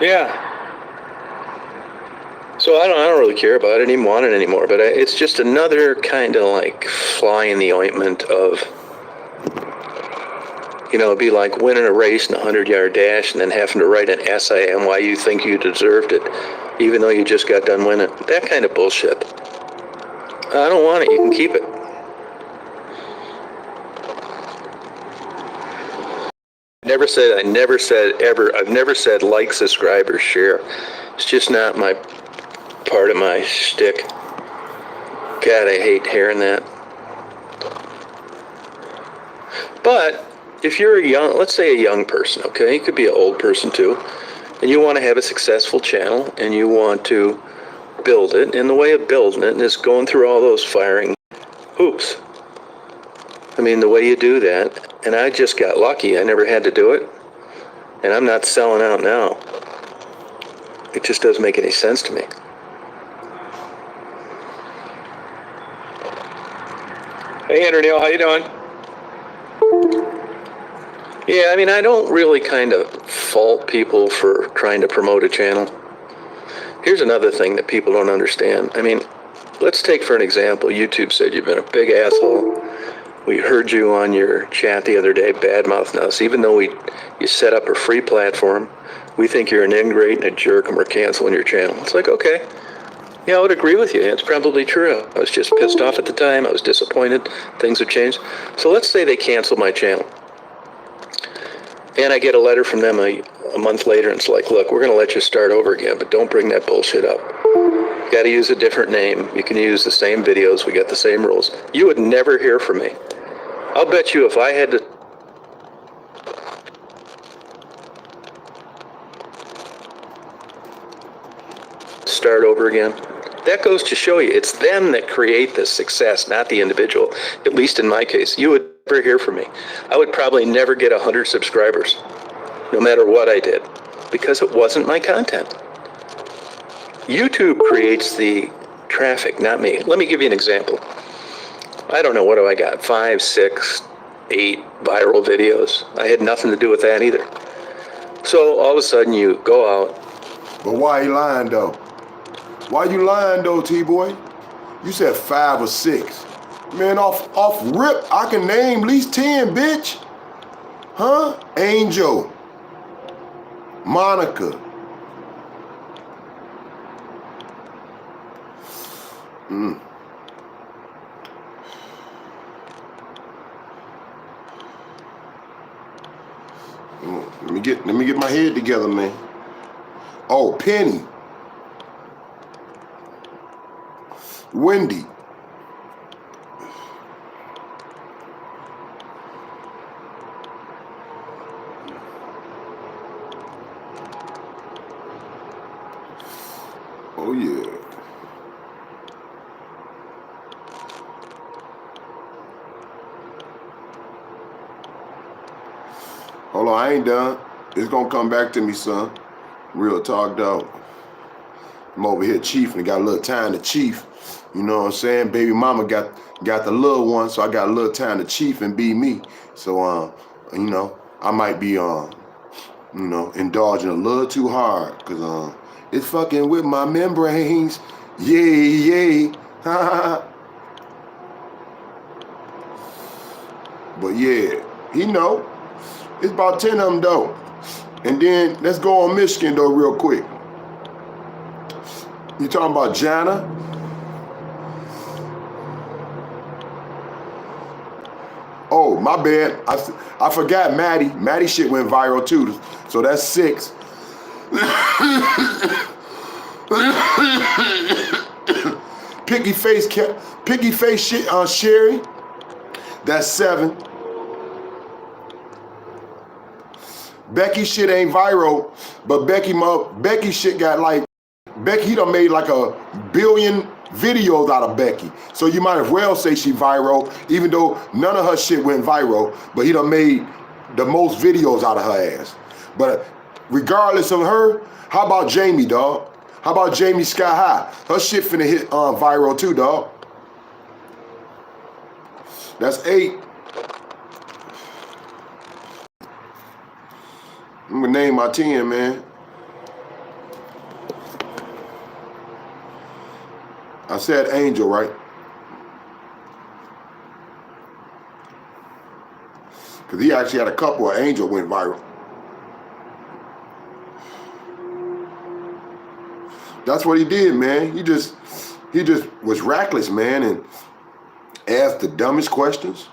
Yeah. So I don't really care about it. I didn't even want it anymore. But it's just another kind of like fly in the ointment of, it'd be like winning a race in a 100-yard dash and then having to write an essay on why you think you deserved it, even though you just got done winning. That kind of bullshit. I don't want it. You can keep it. I've never said like, subscribe, or share. It's just not my part of my shtick. God, I hate hearing that. But if you're let's say a young person, okay, you could be an old person too, and you want to have a successful channel and you want to build it, and the way of building it is going through all those firing hoops. I mean, the way you do that, and I just got lucky. I never had to do it, and I'm not selling out now. It just doesn't make any sense to me. Hey, Andrew Neil, how you doing? Yeah, I mean, I don't really kind of fault people for trying to promote a channel. Here's another thing that people don't understand. I mean, let's take for an example, YouTube said you've been a big asshole. We heard you on your chat the other day badmouthing us. Even though you set up a free platform, we think you're an ingrate and a jerk and we're canceling your channel. It's like, okay. Yeah, I would agree with you. It's probably true. I was just pissed off at the time. I was disappointed. Things have changed. So let's say they cancel my channel. And I get a letter from them a month later, and it's like, look, we're going to let you start over again, but don't bring that bullshit up. You got to use a different name. You can use the same videos. We got the same rules. You would never hear from me. I'll bet you if I had to start over again, that goes to show you it's them that create the success, not the individual. At least in my case, you would never hear from me. I would probably never get 100 subscribers, no matter what I did, because it wasn't my content. YouTube creates the traffic, not me. Let me give you an example. I don't know, what do I got? 5, 6, 8 viral videos. I had nothing to do with that either. So all of a sudden you go out. But why you lying though? Why you lying though, T-Boy? You said 5 or 6. Man, off rip, I can name at least 10, bitch. Huh? Angel. Monica. Let me get my head together, man. Oh, Penny. Wendy. Oh yeah. Hold on, I ain't done. It's gonna come back to me, son. Real talk, dog. I'm over here chiefing, got a little time to chief. You know what I'm saying? Baby mama got the little one, so I got a little time to chief and be me. So you know, I might be indulging a little too hard, cause it's fucking with my membranes. Yay. But yeah, he know. It's about 10 of them though. And then let's go on Michigan though real quick. You talking about Jana? Oh, my bad. I forgot Maddie. Maddie shit went viral too. So that's 6. Piggy face shit on Sherry. That's 7. Becky shit ain't viral, but Becky shit got like, Becky done made like a billion videos out of Becky. So you might as well say she viral, even though none of her shit went viral, but he done made the most videos out of her ass. But regardless of her, how about Jamie, dog? How about Jamie Sky High? Her shit finna hit viral too, dog. That's 8. I'm gonna name my 10, man. I said Angel, right? Because he actually had a couple of Angel went viral. That's what he did, man. He just was reckless, man, and asked the dumbest questions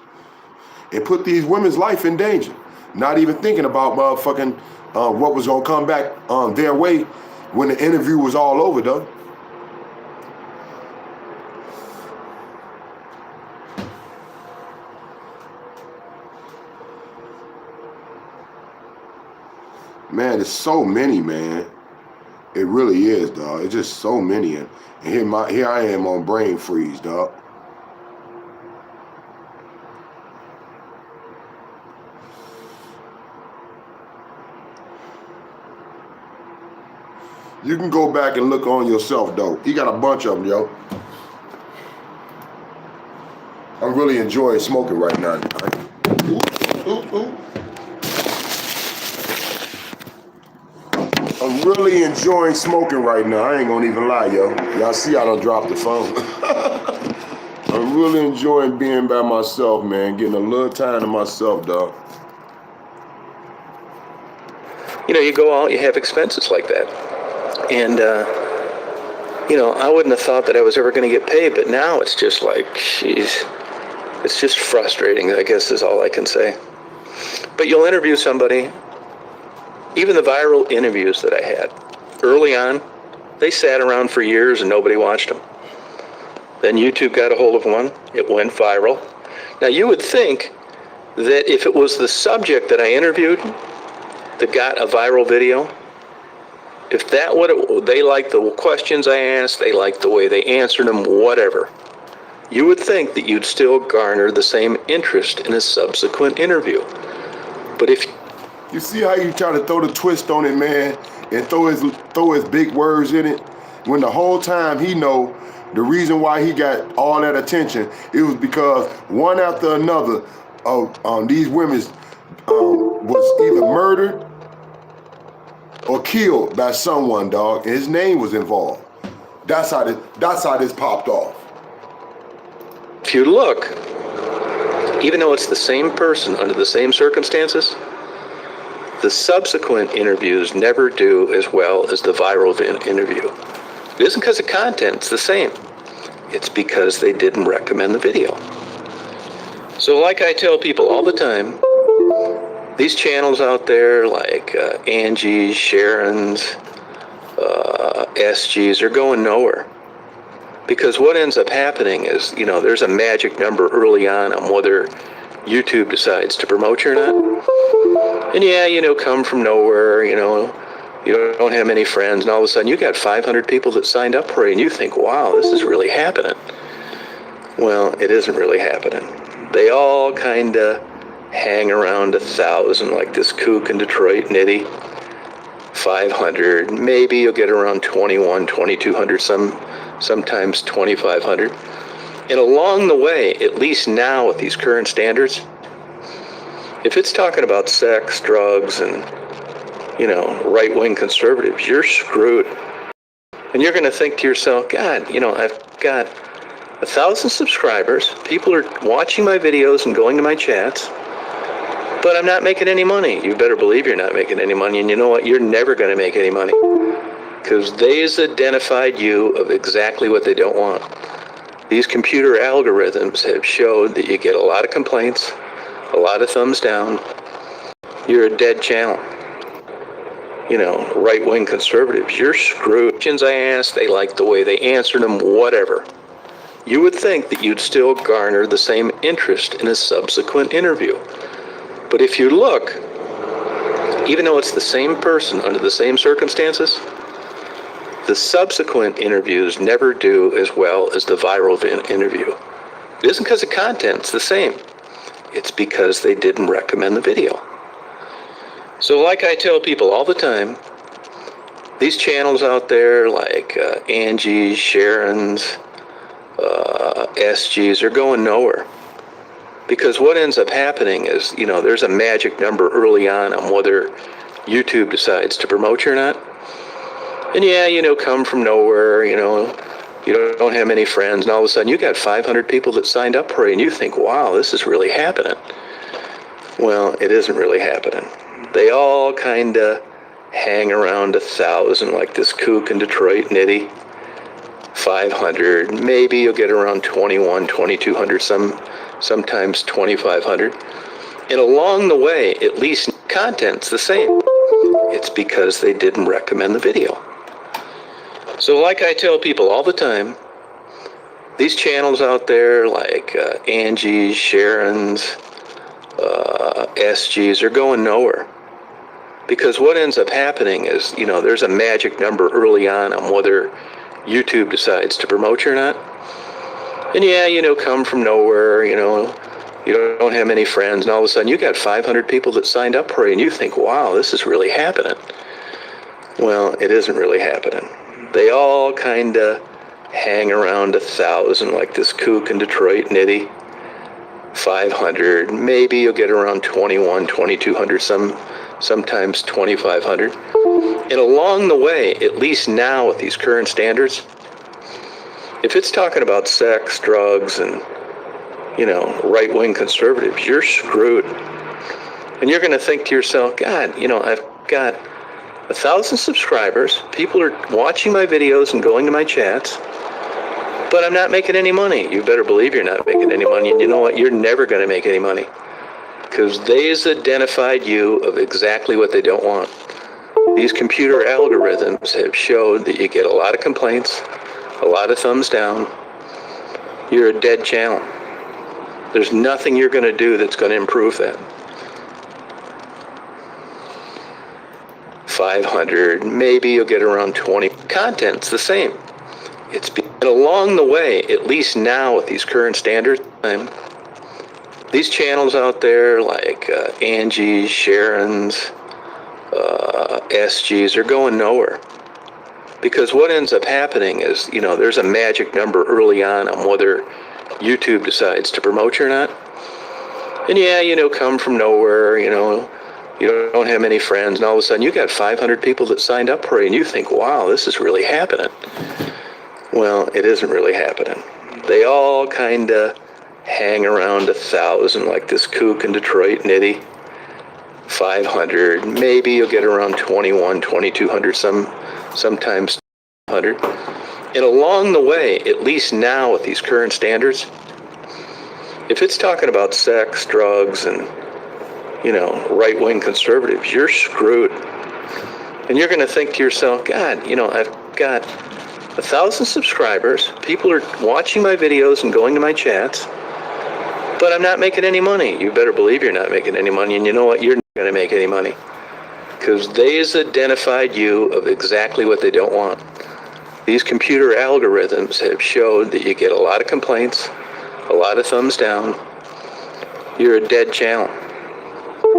and put these women's life in danger. Not even thinking about motherfucking what was gonna come back their way when the interview was all over, though. Man, there's so many, man. It really is, dog. It's just so many, and here I am on brain freeze, dog. You can go back and look on yourself, though. He got a bunch of them, yo. I'm really enjoying smoking right now. I'm really enjoying smoking right now. I ain't gonna even lie, yo. Y'all see I done dropped the phone. I'm really enjoying being by myself, man. Getting a little time to myself, dog. You know, you go out, you have expenses like that. And, you know, I wouldn't have thought that I was ever going to get paid, but now it's just like, geez, it's just frustrating, I guess is all I can say. But you'll interview somebody, even the viral interviews that I had, early on, they sat around for years and nobody watched them. Then YouTube got a hold of one, it went viral. Now you would think that if it was the subject that I interviewed that got a viral video, if that would, they liked the questions I asked, they liked the way they answered them, whatever, you would think that you'd still garner the same interest in a subsequent interview. But if you see how you try to throw the twist on it, man, and throw his big words in it, when the whole time he know the reason why he got all that attention, it was because one after another of these women was either murdered or killed by someone, dog, and his name was involved. That's how this popped off. If you look, even though it's the same person under the same circumstances, the subsequent interviews never do as well as the viral interview. It isn't because of content, it's the same. It's because they didn't recommend the video. So like I tell people all the time, these channels out there like Angie's, Sharon's, SG's are going nowhere. Because what ends up happening is, you know, there's a magic number early on whether YouTube decides to promote you or not. And yeah, you know, come from nowhere, you know, you don't have many friends, and all of a sudden you got 500 people that signed up for it, and you think, wow, this is really happening. Well, it isn't really happening. They all kind of hang around 1,000, like this kook in Detroit, Nitti. 500, maybe you'll get around 21, 2,200, sometimes 2,500. And along the way, at least now with these current standards, if it's talking about sex, drugs, and, you know, right-wing conservatives, you're screwed. And you're going to think to yourself, God, you know, I've got 1,000 subscribers. People are watching my videos and going to my chats, but I'm not making any money. You better believe you're not making any money. And you know what? You're never going to make any money because they've identified you of exactly what they don't want. These computer algorithms have showed that you get a lot of complaints, a lot of thumbs down. You're a dead channel. You know, right-wing conservatives, you're screwed. Questions I asked, they liked the way they answered them, whatever. You would think that you'd still garner the same interest in a subsequent interview. But if you look, even though it's the same person under the same circumstances, the subsequent interviews never do as well as the viral interview. It isn't because of content, it's the same. It's because they didn't recommend the video. So like I tell people all the time, these channels out there like Angie's, Sharon's, SG's are going nowhere. Because what ends up happening is, you know, there's a magic number early on whether YouTube decides to promote you or not. And yeah, you know, come from nowhere, you know, you don't have many friends, and all of a sudden you got 500 people that signed up for it, and you think, wow, this is really happening. Well, it isn't really happening. They all kind of hang around 1,000, like this kook in Detroit, Nitti. 500, maybe you'll get around 21, 2,200, sometimes 2,500. And along the way, at least content's the same. It's because they didn't recommend the video. So like I tell people all the time, these channels out there like Angie's, Sharon's, SG's are going nowhere. Because what ends up happening is, you know, there's a magic number early on whether YouTube decides to promote you or not. And yeah, you know, come from nowhere, you know, you don't have many friends, and all of a sudden you got 500 people that signed up for it, and you think, wow, this is really happening. Well, it isn't really happening. They all kind of hang around 1,000, like this kook in Detroit, Nitti, 500. Maybe you'll get around 21, 2,200, sometimes 2,500. And along the way, at least now with these current standards, if it's talking about sex, drugs, and, right-wing conservatives, you're screwed. And you're going to think to yourself, God, I've got 1,000 subscribers. People are watching my videos and going to my chats, but I'm not making any money. You better believe you're not making any money. And you know what? You're never going to make any money, because they's identified you of exactly what they don't want. These computer algorithms have showed that you get a lot of complaints, a lot of thumbs down. You're a dead channel. There's nothing you're going to do that's going to improve that. 500, maybe you'll get around 20. Content's the same. And along the way, at least now with these current standards, these channels out there like Angie's, Sharon's, SG's are going nowhere. Because what ends up happening is, there's a magic number early on whether YouTube decides to promote you or not. And yeah, come from nowhere, you don't have many friends, and all of a sudden you got 500 people that signed up for it, and you think, wow, this is really happening. Well, it isn't really happening. They all kind of hang around 1,000, like this kook in Detroit, Nitti, 500. Maybe you'll get around 21, 2,200, sometimes 100. And along the way, at least now with these current standards, if it's talking about sex, drugs, and right-wing conservatives, you're screwed. And you're going to think to yourself, God, I've got 1,000 subscribers. People are watching my videos and going to my chats, but I'm not making any money. You better believe you're not making any money. And you know what? You're not going to make any money, because they's identified you of exactly what they don't want. These computer algorithms have showed that you get a lot of complaints, a lot of thumbs down. You're a dead channel.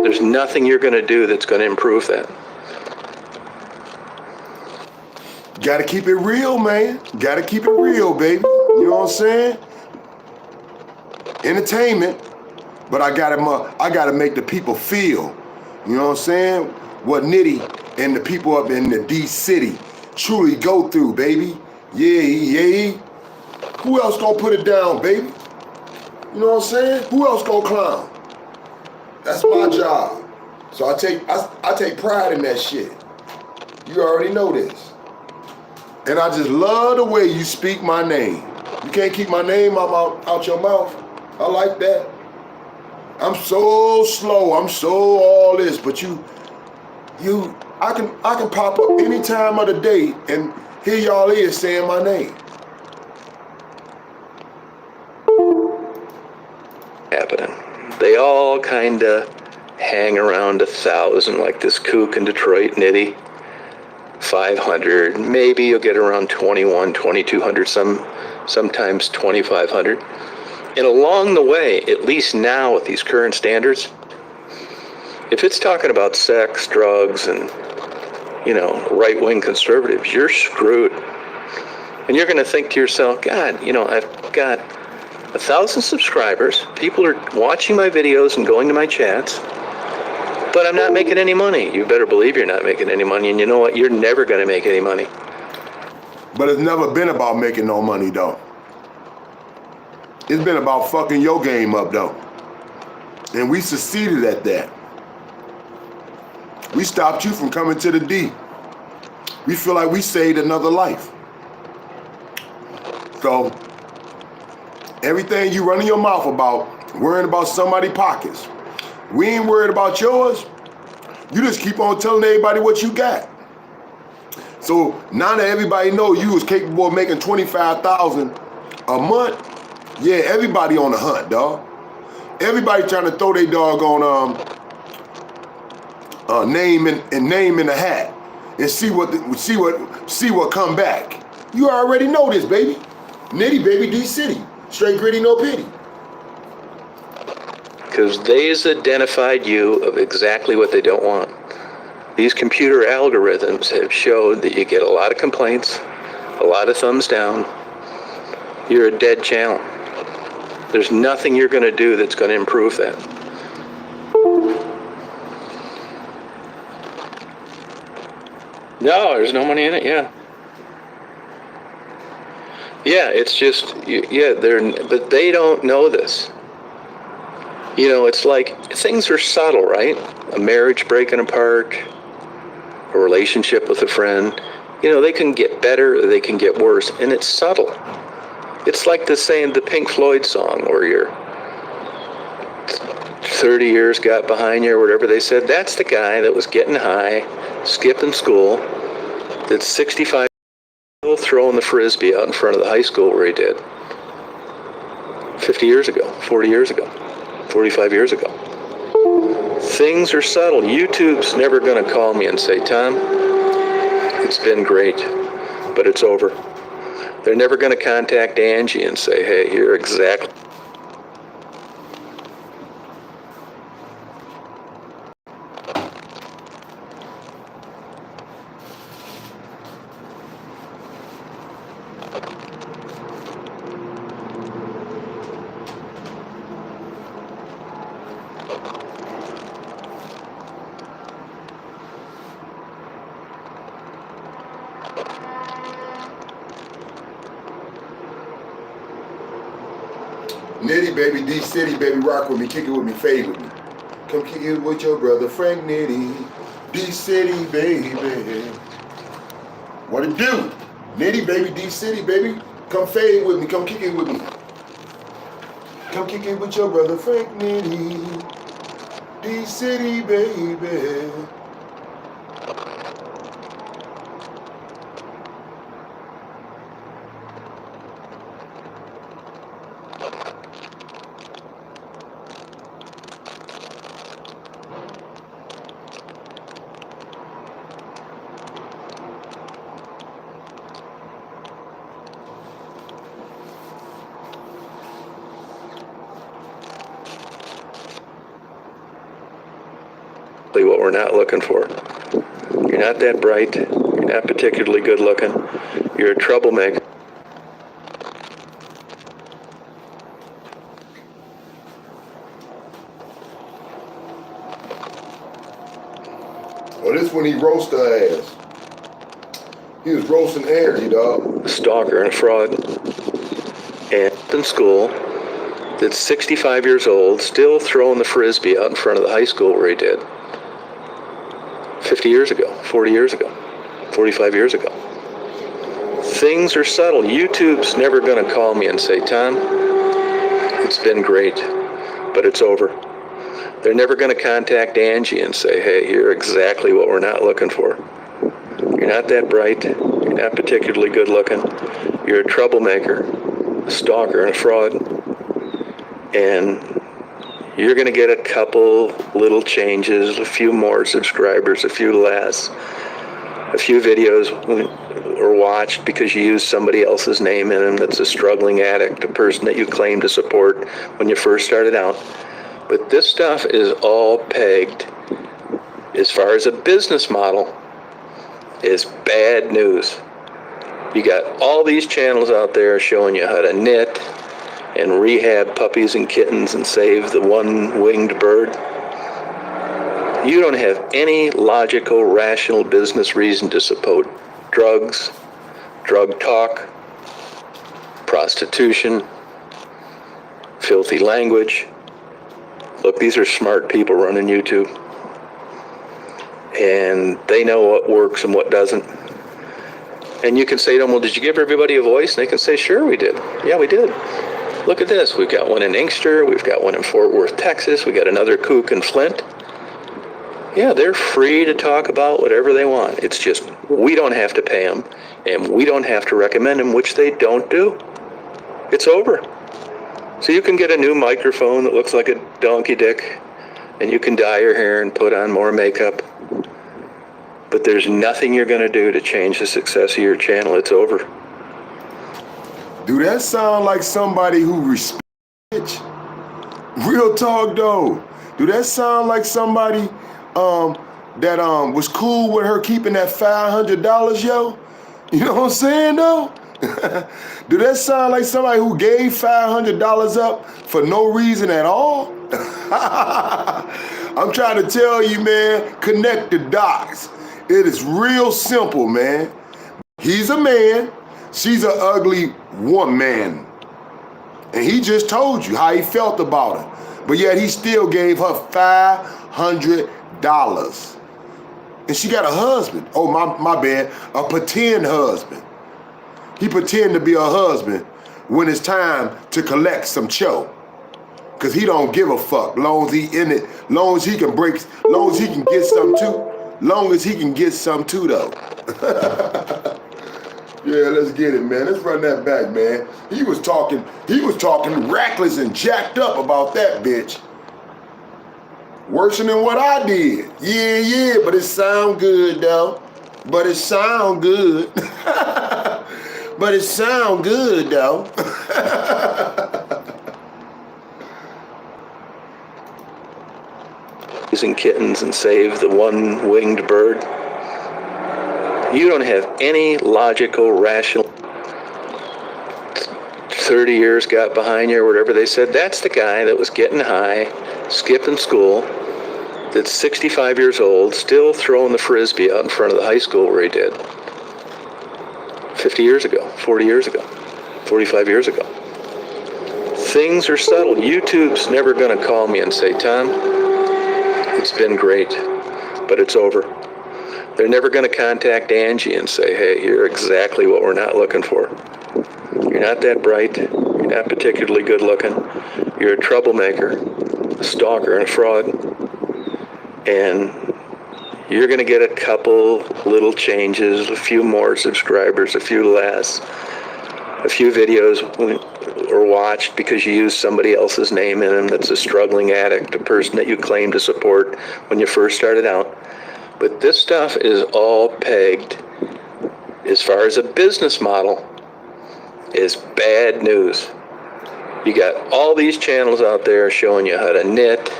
There's nothing you're going to do that's going to improve that. Gotta keep it real, man. Gotta keep it real, baby. You know what I'm saying? Entertainment, but I gotta make the people feel. You know what I'm saying? What Nitti and the people up in the D city truly go through, baby. Yeah. Who else gonna put it down, baby? You know what I'm saying? Who else gonna clown? That's my job. So I take pride in that shit. You already know this. And I just love the way you speak my name. You can't keep my name out your mouth. I like that. I'm so slow. I'm so all this, but I can pop up any time of the day and here y'all is saying my name. Happening. They all kind of hang around 1,000, like this kook in Detroit, Nitti, 500. Maybe you'll get around 21, 2,200, sometimes 2,500. And along the way, at least now with these current standards, if it's talking about sex, drugs, and, right-wing conservatives, you're screwed. And you're going to think to yourself, God, I've got 1,000 subscribers. People are watching my videos and going to my chats, but I'm not making any money. You better believe you're not making any money. And you know what? You're never going to make any money. But it's never been about making no money, though. It's been about fucking your game up, though. And we succeeded at that. We stopped you from coming to the D. We feel like we saved another life. So, everything you running your mouth about, worrying about somebody's pockets, we ain't worried about yours. You just keep on telling everybody what you got. So now that everybody know you was capable of making $25,000 a month, yeah, everybody on the hunt, dog. Everybody trying to throw their doggone name in the hat and see what come back. You already know this, baby. Nitti, baby, D City, straight gritty, no pity. Because they's identified you of exactly what they don't want. These computer algorithms have showed that you get a lot of complaints, a lot of thumbs down. You're a dead channel. There's nothing you're going to do that's going to improve that. No, there's no money in it, yeah. Yeah, it's just, yeah, but they don't know this. You know, it's like, things are subtle, right? A marriage breaking apart, a relationship with a friend. You know, they can get better, or they can get worse, and it's subtle. It's like the Pink Floyd song, where you're 30 years got behind you, or whatever they said. That's the guy that was getting high, skipping school, that's 65, throwing the frisbee out in front of the high school where he did 50 years ago, 40 years ago, 45 years ago. Things are subtle. YouTube's never going to call me and say, Tom, it's been great, but it's over. They're never going to contact Angie and say, hey, you're exactly. Nitti, baby, D-City, baby, rock with me, kick it with me, fade with me. Come kick it with your brother, Frant Nitti, D-City, baby. What it do? Nitti, baby, D-City, baby. Come fade with me, come kick it with me. Come kick it with your brother, Frant Nitti, D-City, baby. What we're not looking for. You're not that bright. You're not particularly good looking. You're a troublemaker. Oh, this when he roast her ass. He was roasting Angie, dog. A stalker and a fraud. And in school, that's 65 years old, still throwing the frisbee out in front of the high school where he did 50 years ago, 40 years ago, 45 years ago. Things are subtle. YouTube's never going to call me and say, Tom, it's been great, but it's over. They're never going to contact Angie and say, hey, you're exactly what we're not looking for. You're not that bright. You're not particularly good looking. You're a troublemaker, a stalker, and a fraud. And you're going to get a couple little changes, a few more subscribers, a few less, a few videos are watched because you use somebody else's name in them that's a struggling addict, a person that you claim to support when you first started out. But this stuff is all pegged, as far as a business model, is bad news. You got all these channels out there showing you how to knit and rehab puppies and kittens and save the one-winged bird. You don't have any logical, rational business reason to support drugs, drug talk, prostitution, filthy language. Look, these are smart people running YouTube, and they know what works and what doesn't. And you can say to them, well, did you give everybody a voice? And they can say, sure, we did. Yeah, we did. Look at this. We've got one in Inkster. We've got one in Fort Worth, Texas. We got another kook in Flint. Yeah, they're free to talk about whatever they want. It's just, we don't have to pay them, and we don't have to recommend them, which they don't do. It's over. So you can get a new microphone that looks like a donkey dick, and you can dye your hair and put on more makeup. But there's nothing you're going to do to change the success of your channel. It's over. Do that sound like somebody who respects? Real talk though. Do that sound like somebody was cool with her keeping that $500, yo? You know what I'm saying, though? Do that sound like somebody who gave $500 up for no reason at all? I'm trying to tell you, man, connect the dots. It is real simple, man. He's a man, she's an ugly woman. And he just told you how he felt about her. But yet he still gave her $500. And she got a husband. Oh, my bad, a pretend husband. He pretend to be a husband when it's time to collect some cho. Cause he don't give a fuck, long as he in it, long as he can break, long as he can get some too, long as he can get some too though. Yeah, let's get it, man. Let's run that back, man. He was talking reckless and jacked up about that bitch. Worse than what I did. Yeah, but it sound good though. But it sound good. But it sound good though. Using kittens and save the one-winged bird. You don't have any logical, rational 30 years got behind you or whatever they said. That's the guy that was getting high, skipping school, that's 65 years old, still throwing the frisbee out in front of the high school where he did. 50 years ago, 40 years ago, 45 years ago. Things are settled. YouTube's never going to call me and say, Tom, it's been great, but it's over. They're never going to contact Angie and say, hey, you're exactly what we're not looking for. You're not that bright. You're not particularly good looking. You're a troublemaker, a stalker, and a fraud. And you're going to get a couple little changes, a few more subscribers, a few less, a few videos are watched because you use somebody else's name in them that's a struggling addict, a person that you claim to support when you first started out. But this stuff is all pegged, as far as a business model, is bad news. You got all these channels out there showing you how to knit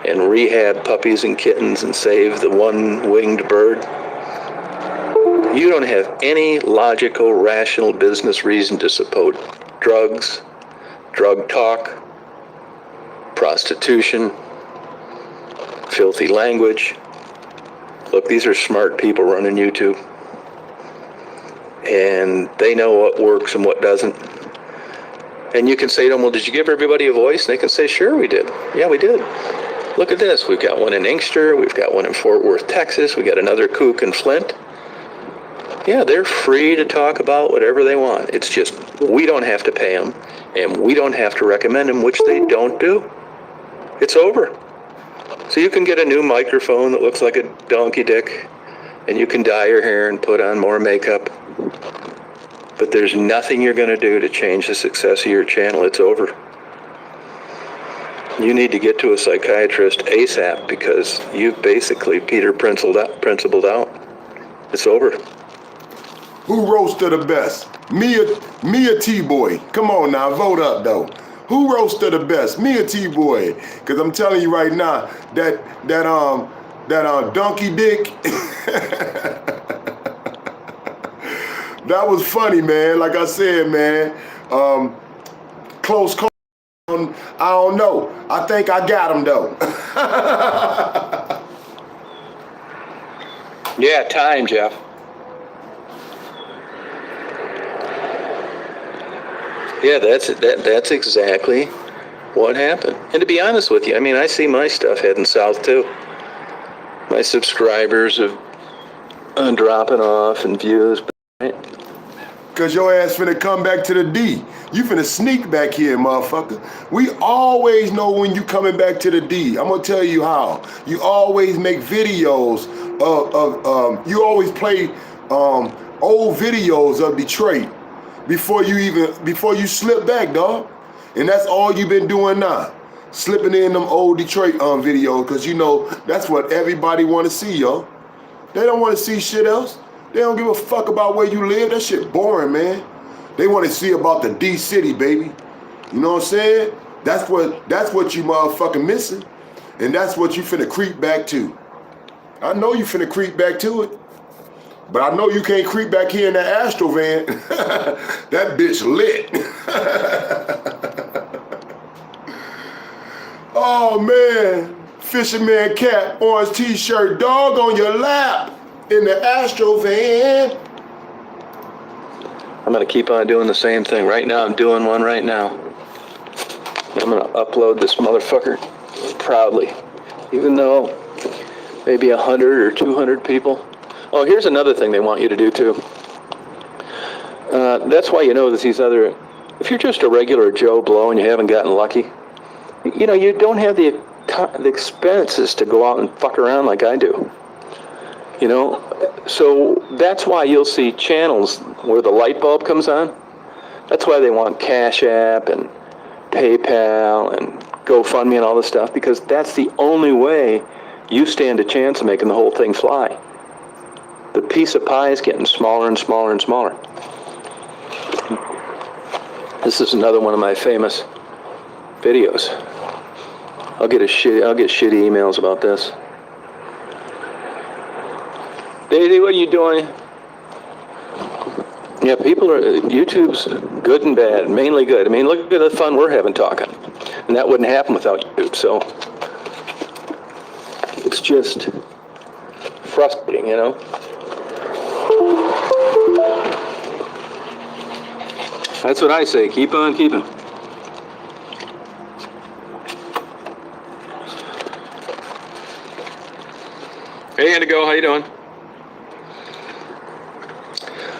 and rehab puppies and kittens and save the one-winged bird. You don't have any logical, rational business reason to support drugs, drug talk, prostitution, filthy language. Look, these are smart people running YouTube. And they know what works and what doesn't. And you can say to them, well, did you give everybody a voice? And they can say, sure, we did. Yeah, we did. Look at this. We've got one in Inkster. We've got one in Fort Worth, Texas. We got another kook in Flint. Yeah, they're free to talk about whatever they want. It's just we don't have to pay them, and we don't have to recommend them, which they don't do. It's over. So you can get a new microphone that looks like a donkey dick, and you can dye your hair and put on more makeup. But there's nothing you're going to do to change the success of your channel. It's over. You need to get to a psychiatrist ASAP because you've basically Peter principled out. It's over. Who roasted the best? Me or TBoy? Come on now, vote up though. Who roasted the best? Me or TBoy? Cause I'm telling you right now, that donkey dick. That was funny, man. Like I said, man. Close call. I don't know. I think I got him though. Yeah, time, Jeff. Yeah, that's exactly what happened. And to be honest with you, I mean, I see my stuff heading south too. My subscribers are dropping off and views. Right? Cause your ass finna come back to the D. You finna sneak back here, motherfucker. We always know when you coming back to the D. I'm gonna tell you how. You always make videos you always play old videos of Detroit before you slip back, dog. And that's all you've been doing now. Slipping in them old Detroit videos, cause you know that's what everybody wanna see, yo. They don't wanna see shit else. They don't give a fuck about where you live. That shit boring, man. They want to see about the D city, baby. You know what I'm saying? That's what you motherfucking missing. And that's what you finna creep back to. I know you finna creep back to it. But I know you can't creep back here in that Astro van. That bitch lit. Oh man, fisherman cap, orange t-shirt, dog on your lap in the Astro van. I'm gonna keep on doing the same thing. Right now, I'm doing one right now. I'm gonna upload this motherfucker proudly, even though maybe 100 or 200 people. Oh, here's another thing they want you to do too. That's why you know that these other, if you're just a regular Joe Blow and you haven't gotten lucky, you know, you don't have the expenses to go out and fuck around like I do. You know, so that's why you'll see channels where the light bulb comes on. That's why they want Cash App and PayPal and GoFundMe and all this stuff, because that's the only way you stand a chance of making the whole thing fly. The piece of pie is getting smaller and smaller and smaller. This is another one of my famous videos. I'll get shitty emails about this. Daisy, what are you doing? Yeah, YouTube's good and bad, mainly good. I mean, look at the fun we're having talking. And that wouldn't happen without YouTube, so it's just frustrating, you know? That's what I say, keep on keeping. Hey, Indigo, how you doing?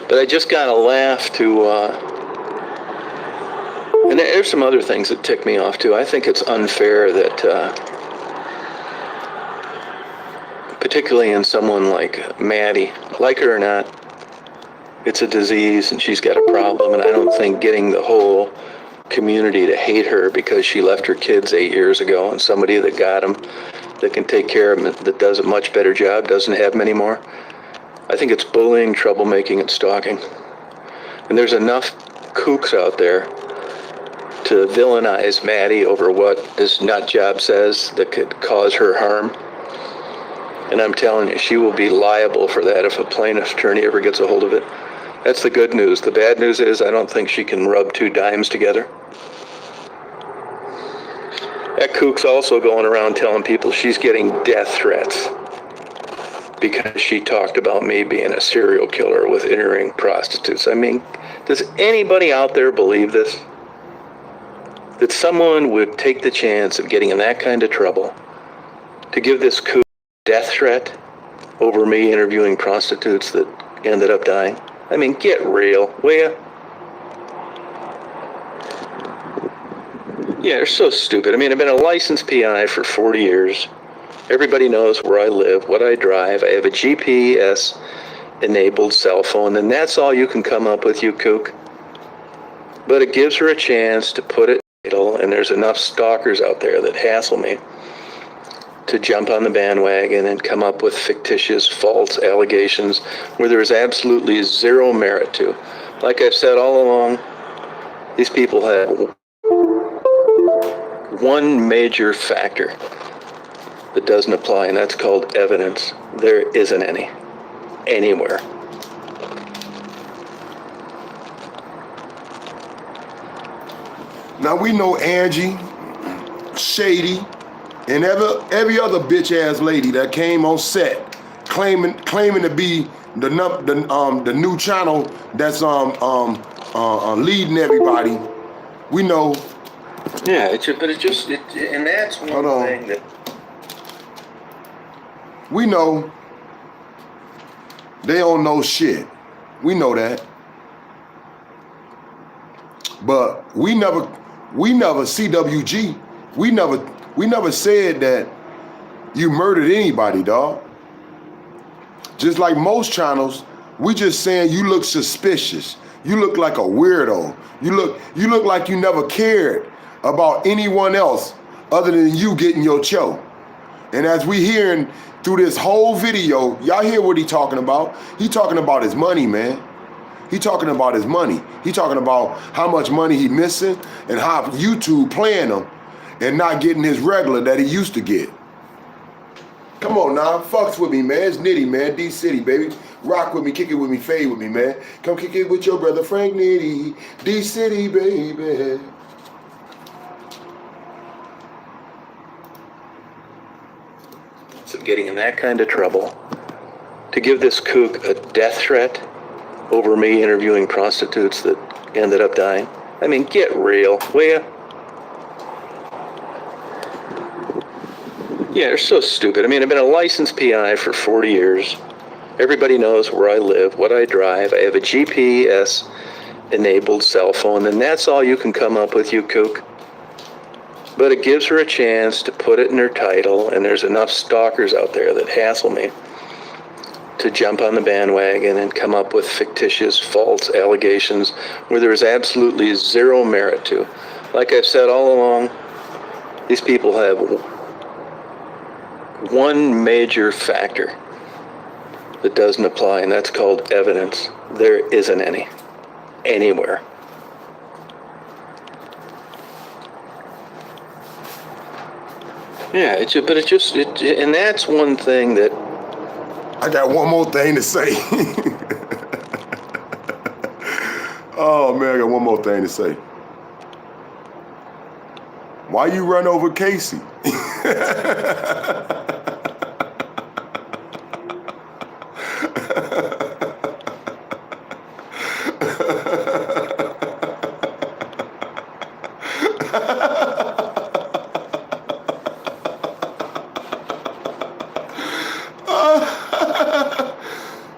But I just got a laugh to, and there's some other things that tick me off too. I think it's unfair that, particularly in someone like Maddie, like her or not, it's a disease and she's got a problem, and I don't think getting the whole community to hate her because she left her kids 8 years ago and somebody that got them, that can take care of them, that does a much better job, doesn't have them anymore. I think it's bullying, troublemaking, and stalking. And there's enough kooks out there to villainize Maddie over what this nut job says that could cause her harm. And I'm telling you, she will be liable for that if a plaintiff attorney ever gets a hold of it. That's the good news. The bad news is I don't think she can rub two dimes together. That kook's also going around telling people she's getting death threats because she talked about me being a serial killer with in-ring prostitutes. I mean, does anybody out there believe this? That someone would take the chance of getting in that kind of trouble to give this kook a death threat over me interviewing prostitutes that ended up dying? I mean, get real, will ya? Yeah, they're so stupid. I mean, I've been a licensed PI for 40 years. Everybody knows where I live, what I drive. I have a GPS-enabled cell phone, and that's all you can come up with, you kook. But it gives her a chance to put it in the middle, and there's enough stalkers out there that hassle me to jump on the bandwagon and come up with fictitious, false allegations where there is absolutely zero merit to. Like I've said all along, these people have one major factor that doesn't apply, and that's called evidence. There isn't any, anywhere. Now we know Angie, Shady, and every other bitch ass lady that came on set claiming to be the new channel that's leading everybody. We know. Yeah, and that's one thing that we know. They don't know shit. We know that. But we never CWG. We never said that you murdered anybody, dog. Just like most channels, we just saying you look suspicious. You look like a weirdo. You look like you never cared about anyone else other than you getting your show. And as we hearing through this whole video, y'all hear what he talking about? He talking about his money, man. He talking about his money. He talking about how much money he missing and how YouTube playing him and not getting his regular that he used to get. Come on now, fucks with me, man. It's Nitti, man. D-City, baby. Rock with me, kick it with me, fade with me, man. Come kick it with your brother Frant Nitti. D-City, baby. So getting in that kind of trouble, to give this kook a death threat over me interviewing prostitutes that ended up dying. I mean, get real, will ya? Yeah, they're so stupid. I mean, I've been a licensed PI for 40 years. Everybody knows where I live, what I drive. I have a GPS-enabled cell phone, and that's all you can come up with, you kook. But it gives her a chance to put it in her title, and there's enough stalkers out there that hassle me to jump on the bandwagon and come up with fictitious, false allegations where there is absolutely zero merit to. Like I've said all along, these people have one major factor that doesn't apply, and that's called evidence. There isn't any, anywhere. Yeah, and that's one thing that... I got one more thing to say. Oh man, I got one more thing to say. Why you run over Casey?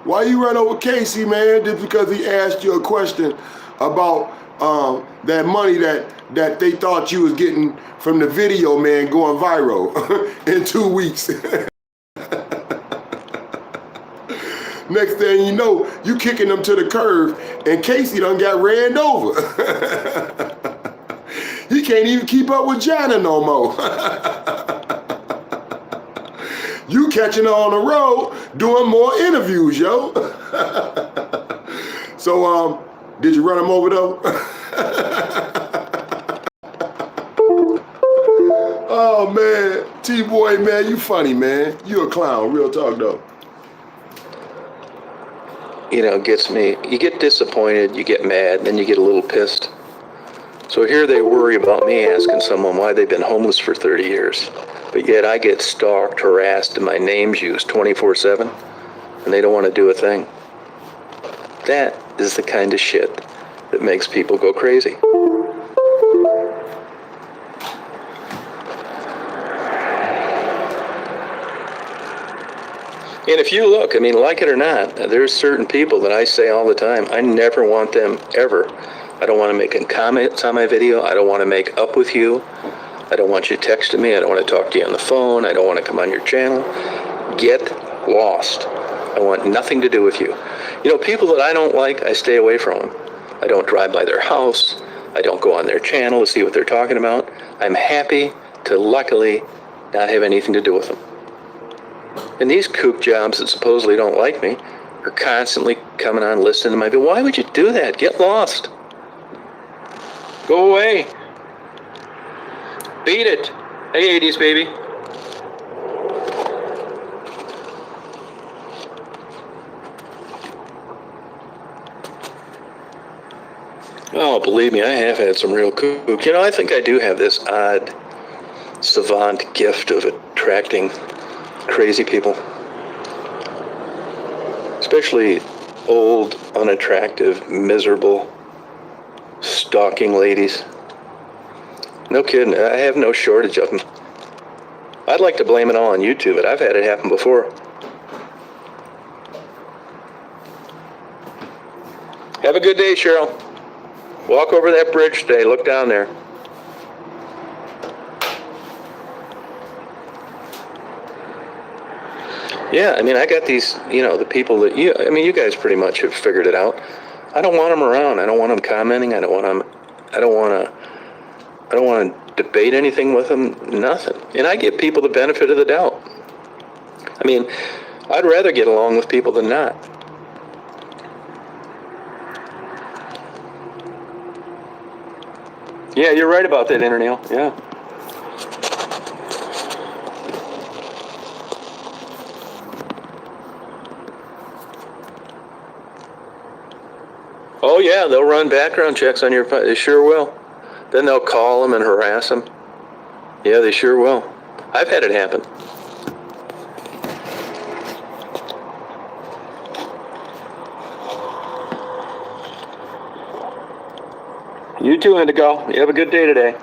Why you run over Casey, man? Just because he asked you a question about that money that they thought you was getting from the video, man, going viral in 2 weeks. Next thing you know, you kicking them to the curb, and Casey done got ran over. He can't even keep up with Jana no more. You catching her on the road, doing more interviews, yo. So, did you run him over though? Oh man, TBoy, man, you funny, man. You a clown, real talk though. You know, gets me. You get disappointed, you get mad, then you get a little pissed. So here they worry about me asking someone why they've been homeless for 30 years. But yet I get stalked, harassed, and my name's used 24/7, and they don't want to do a thing. That is the kind of shit that makes people go crazy. And if you look, I mean, like it or not, there's certain people that I say all the time, I never want them ever. I don't want to make comments on my video. I don't want to make up with you. I don't want you texting me. I don't want to talk to you on the phone. I don't want to come on your channel. Get lost. I want nothing to do with you. You know, people that I don't like, I stay away from them. I don't drive by their house. I don't go on their channel to see what they're talking about. I'm happy to, luckily, not have anything to do with them. And these kook jobs that supposedly don't like me are constantly coming on listening to my video. Why would you do that? Get lost. Go away. Beat it. Hey, 80s, baby. Oh, believe me, I have had some real kook. You know, I think I do have this odd savant gift of attracting crazy people. Especially old, unattractive, miserable, stalking ladies. No kidding, I have no shortage of them. I'd like to blame it all on YouTube, but I've had it happen before. Have a good day, Cheryl. Walk over that bridge today, look down there. Yeah, I mean, I got these, you know, the people that you guys pretty much have figured it out. I don't want them around. I don't want them commenting. I don't want to debate anything with them, nothing. And I give people the benefit of the doubt. I mean, I'd rather get along with people than not. Yeah, you're right about that, Interneil. Yeah. Oh yeah, they'll run background checks on your. They sure will. Then they'll call them and harass them. Yeah, they sure will. I've had it happen. You too, Indigo. You have a good day today.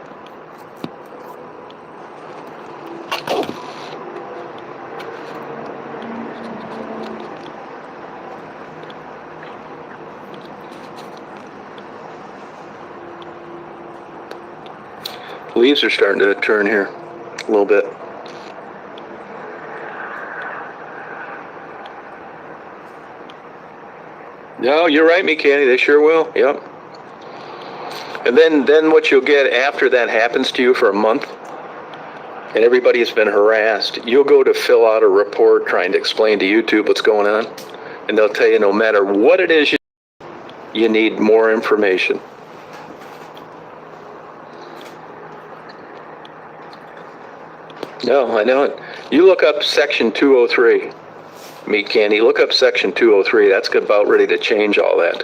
Leaves are starting to turn here a little bit. No, you're right, me Candy. They sure will. Yep. And then what you'll get after that happens to you for a month, and everybody has been harassed, you'll go to fill out a report trying to explain to YouTube what's going on, and they'll tell you no matter what it is you need more information. No, I know it. You look up section 203, Meat Candy. Look up section 203. That's about ready to change all that.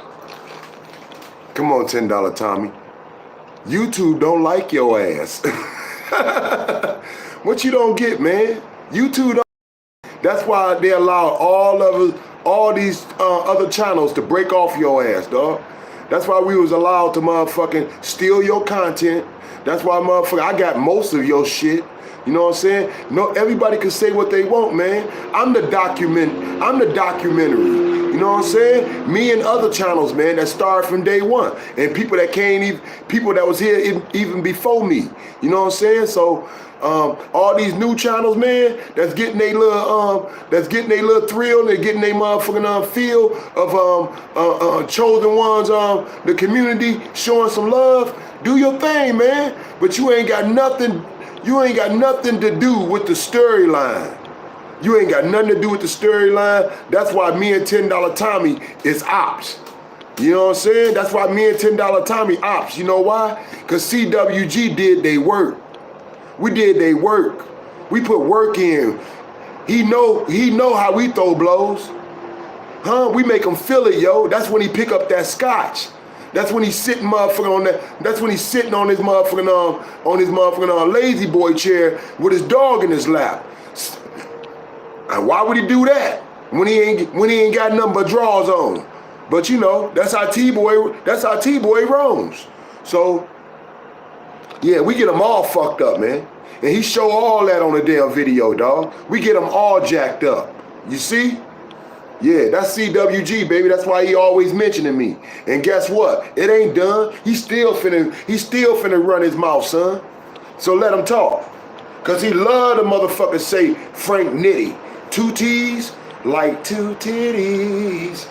Come on, $10 Tommy. YouTube don't like your ass. What you don't get, man? YouTube don't. That's why they allow all these other channels to break off your ass, dog. That's why we was allowed to motherfucking steal your content. That's why motherfucker, I got most of your shit. You know what I'm saying? No, everybody can say what they want, man. I'm the documentary. You know what I'm saying? Me and other channels, man, that started from day one. And people that people that was here even before me. You know what I'm saying? So all these new channels, man, that's getting their little thrill, they're getting their motherfucking feel of chosen ones, the community showing some love. Do your thing, man. But you ain't got nothing. You ain't got nothing to do with the storyline. You ain't got nothing to do with the storyline. That's why me and $10 Tommy is ops. You know what I'm saying? That's why me and $10 Tommy ops. You know why? Because CWG did they work. We did they work. We put work in. He know how we throw blows. Huh? We make him feel it, yo. That's when he pick up that scotch. That's when he's sitting motherfucking on that. That's when he's sitting on his motherfucking lazy boy chair with his dog in his lap. And why would he do that when he ain't got nothing but drawers on? But you know, that's how TBoy roams. So yeah, we get him all fucked up, man. And he show all that on the damn video, dog. We get him all jacked up. You see? Yeah, that's CWG, baby. That's why he always mentioning me. And guess what? It ain't done. He's still finna run his mouth, son. So let him talk. Cause he love the motherfucker say Frant Nitti. 2 T's like 2 titties.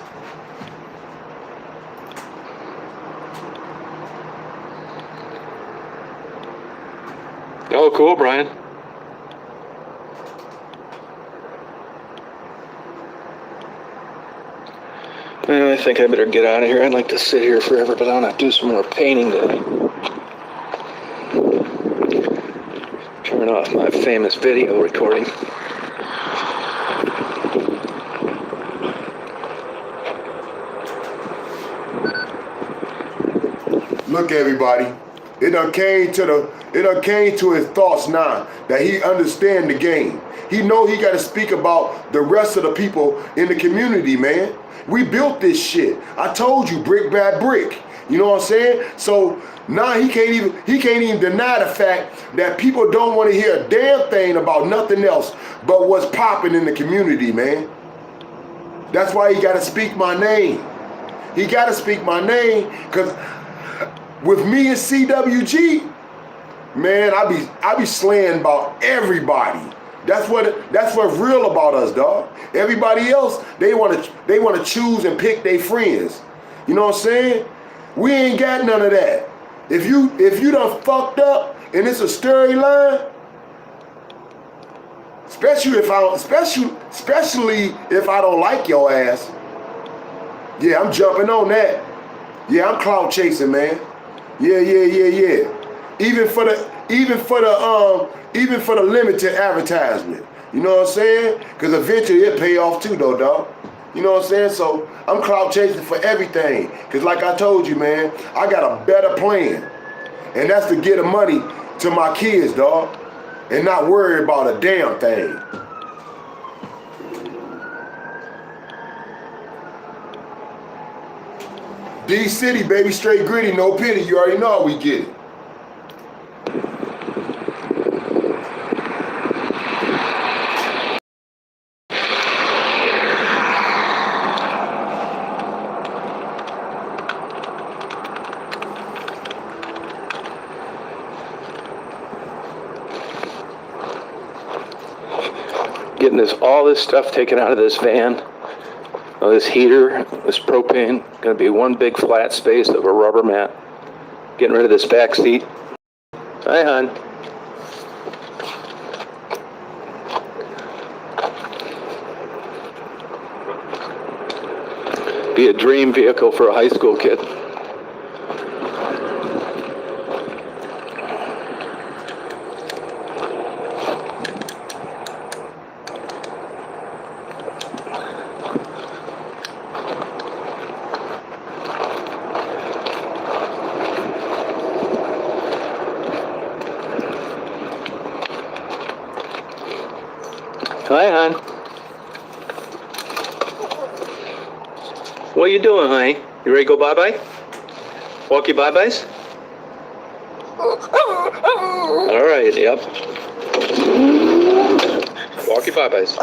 Oh, cool, Brian. I think I better get out of here. I'd like to sit here forever, but I want to do some more painting today. Turn off my famous video recording. Look, everybody. It done came to his thoughts now that he understand the game. He know he got to speak about the rest of the people in the community, man. We built this shit. I told you, brick by brick. You know what I'm saying? So now he can't even deny the fact that people don't want to hear a damn thing about nothing else but what's popping in the community, man. That's why he got to speak my name. He got to speak my name, because with me and CWG, man, I be slaying about everybody. That's what's real about us, dog. Everybody else, they wanna choose and pick their friends. You know what I'm saying? We ain't got none of that. If you done fucked up and it's a storyline, especially if I don't like your ass, yeah, I'm jumping on that. Yeah, I'm clout chasing, man. Yeah. Even for the limited advertisement. You know what I'm saying? Because eventually it pay off too, though, dog. You know what I'm saying? So I'm clout chasing for everything. Cause like I told you, man, I got a better plan. And that's to get the money to my kids, dog. And not worry about a damn thing. D-City, baby, straight gritty, no pity. You already know how we get it. Getting all this stuff taken out of this van. This heater, this propane, going to be one big flat space of a rubber mat. Getting rid of this back seat. Hi, hon. Be a dream vehicle for a high school kid. Hi, hon. What are you doing, honey? You ready to go bye-bye? Walk your bye-byes? All right, yep. Walk your bye-byes.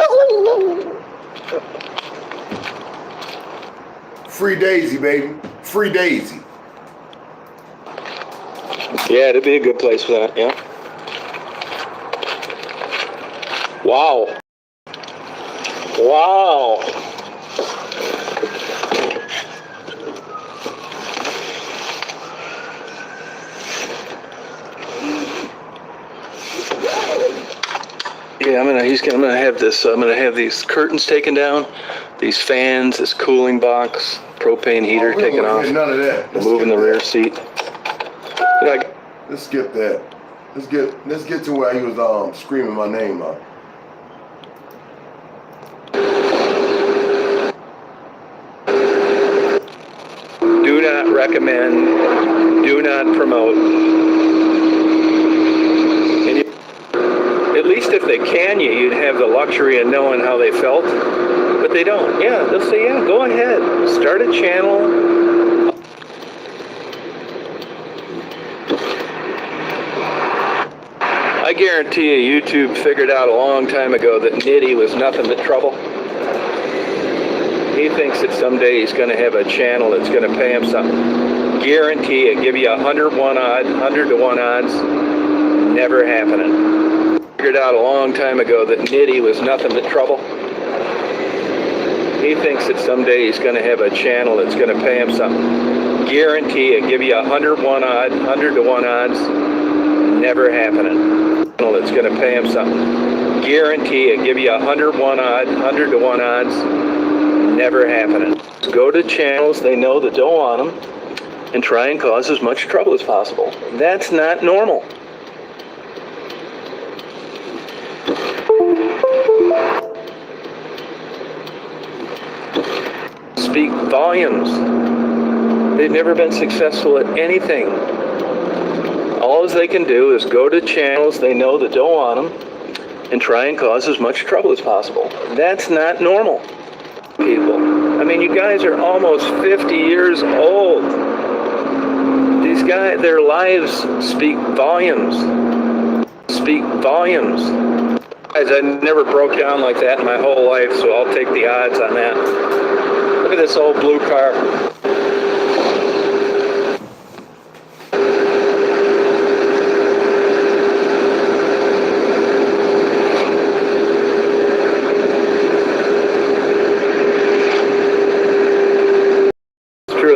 Free Daisy, baby. Free Daisy. Yeah, it'd be a good place for that, yeah. Wow. Wow. Yeah, I'm gonna have these curtains taken down, these fans, this cooling box, propane heater taken off. None of that. Moving the rear seat. Let's skip that. Let's get to where he was screaming my name out. Do not recommend, do not promote. And at least if they can you'd have the luxury of knowing how they felt, but they don't. Yeah, they'll say, yeah, go ahead, start a channel. I guarantee you YouTube figured out a long time ago that Nitti was nothing but trouble. He thinks that someday he's going to have a channel that's going to pay him something. Guarantee it. Give you 100 to 1 odds. Never happening. Figured out a long time ago that Nitti was nothing but trouble. He thinks that someday he's going to have a channel that's going to pay him something. Guarantee it. Give you 100 to 1 odds. Never happening. That's going to pay him something. Guarantee it. Give you 100 to 1 odds. Never happening. Go to channels they know that don't want them and try and cause as much trouble as possible. That's not normal. Speak volumes. They've never been successful at anything. All they can do is go to channels they know that don't want them and try and cause as much trouble as possible. That's not normal. People. I mean, you guys are almost 50 years old. These guys, their lives speak volumes. Speak volumes. Guys, I never broke down like that in my whole life, so I'll take the odds on that. Look at this old blue car.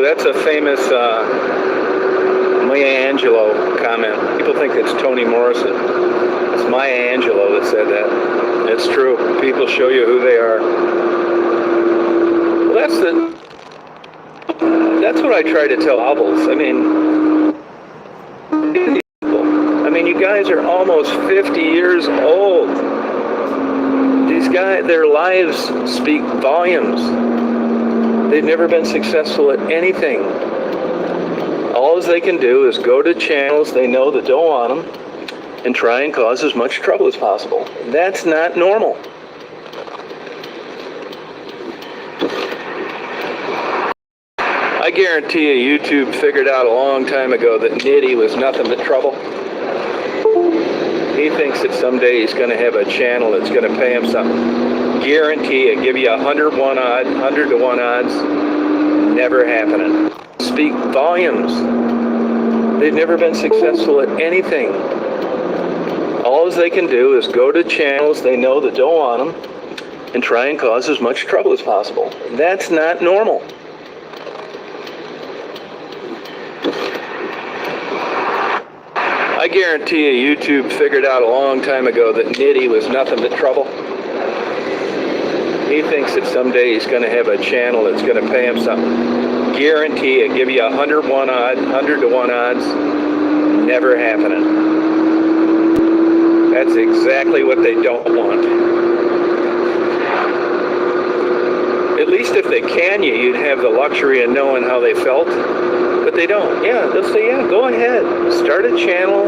That's a famous Maya Angelou comment. People think it's Toni Morrison. It's Maya Angelou that said that. It's true. People show you who they are. Well, that's what I try to tell Hubbles. I mean, you guys are almost 50 years old. These guys, their lives speak volumes. They've never been successful at anything. All they can do is go to channels they know that don't want them and try and cause as much trouble as possible. That's not normal. I guarantee you YouTube figured out a long time ago that Nitti was nothing but trouble. He thinks that someday he's going to have a channel that's going to pay him something. Guarantee it. Give you 100 to 1 odds. Never happening. Speak volumes. They've never been successful at anything. All they can do is go to channels they know that don't want them and try and cause as much trouble as possible. That's not normal. I guarantee you YouTube figured out a long time ago that Nitti was nothing but trouble. He thinks that someday he's going to have a channel that's going to pay him something. Guarantee it. Give you 100 to 1 odds. Never happening. That's exactly what they don't want. At least if they can you'd have the luxury of knowing how they felt. But they don't. Yeah, they'll say, yeah, go ahead. Start a channel.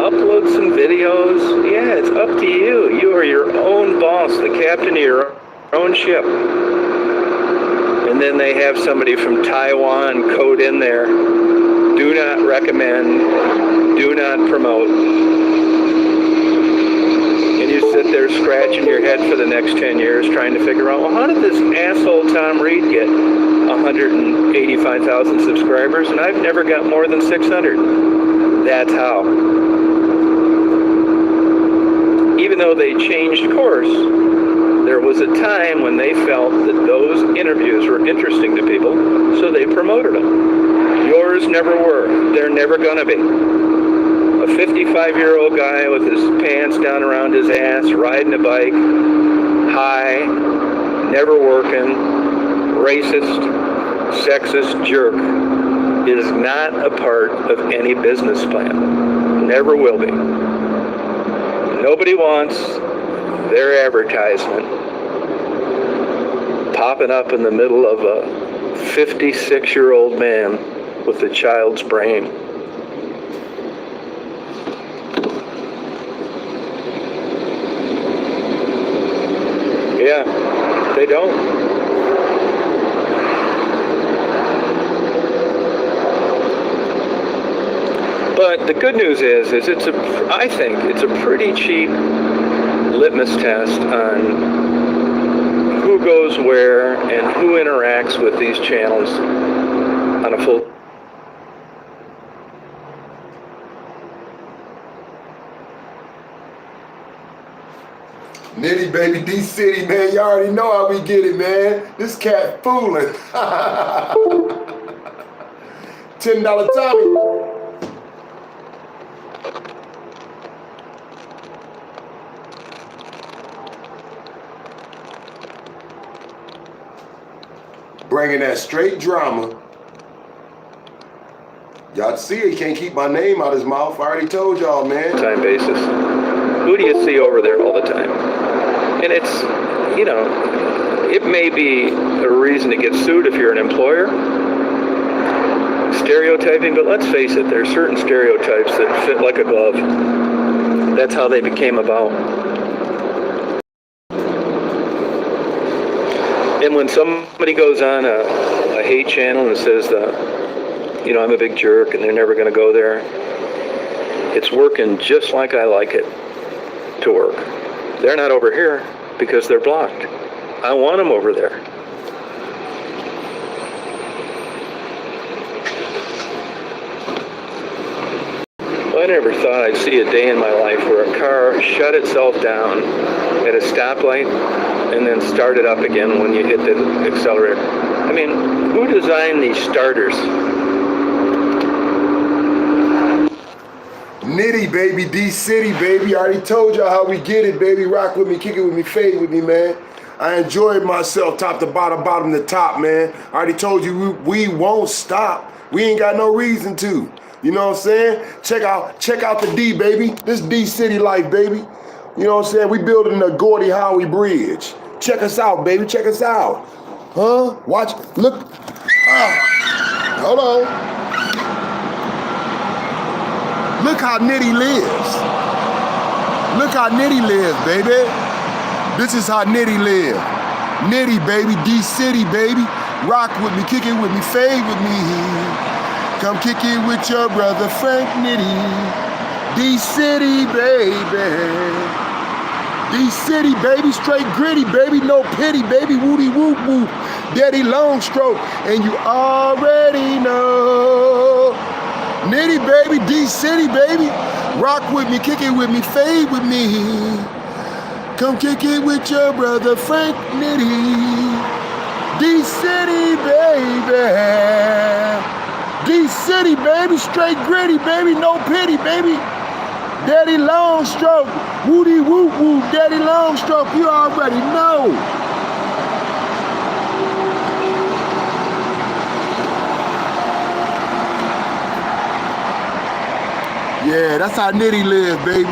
Upload some videos. Yeah, it's up to you. You are your own boss, the captain of your own ship. And then they have somebody from Taiwan code in there. Do not recommend. Do not promote. And you sit there scratching your head for the next 10 years trying to figure out, well, how did this asshole Tom Reed get 185,000 subscribers and I've never got more than 600? That's how. Even though they changed course, there was a time when they felt that those interviews were interesting to people, so they promoted them. Yours never were. They're never gonna be. A 55-year-old guy with his pants down around his ass, riding a bike, high, never working, racist, sexist jerk is not a part of any business plan. Never will be. Nobody wants their advertisement popping up in the middle of a 56-year-old man with a child's brain. Yeah, they don't. But the good news is I think it's a pretty cheap litmus test on who goes where and who interacts with these channels on a full. Nitti, baby, D-City, man. You already know how we get it, man. This cat fooling. $10 Tommy. Bringing that straight drama. Y'all see it, he can't keep my name out his mouth. I already told y'all, man. Time basis. Who do you see over there all the time? And it's, you know, it may be a reason to get sued if you're an employer. Stereotyping, but let's face it, there are certain stereotypes that fit like a glove. That's how they became about. And when somebody goes on a hate channel and says, you know, I'm a big jerk and they're never going to go there, it's working just like I like it to work. They're not over here because they're blocked. I want them over there. Well, I never thought I'd see a day in my life where a car shut itself down at a stoplight and then started up again when you hit the accelerator. I mean, who designed these starters? Nitti, baby, D-City, baby. I already told y'all how we get it, baby. Rock with me, kick it with me, fade with me, man. I enjoyed myself top to bottom, bottom to top, man. I already told you we won't stop. We ain't got no reason to. You know what I'm saying? Check out the D, baby. This D-City life, baby. You know what I'm saying? We building the Gordie Howe Bridge. Check us out, baby. Check us out. Huh? Watch, look. Hold on. Look how Nitti lives. Look how Nitti lives, baby. This is how Nitti live. Nitti, baby, D-City, baby. Rock with me, kick it with me, fade with me. Come kick it with your brother, Frant Nitti. D-City, baby. D-City, baby, straight gritty, baby, no pity, baby, woody whoop whoop. Daddy long stroke, and you already know. Nitti, baby, D-City, baby. Rock with me, kick it with me, fade with me. Come kick it with your brother, Frant Nitti. D-City, baby. D-City, baby, straight gritty, baby, no pity, baby. Daddy long stroke, woody whoop whoop, daddy long stroke, you already know. Yeah, that's how Nitti live, baby.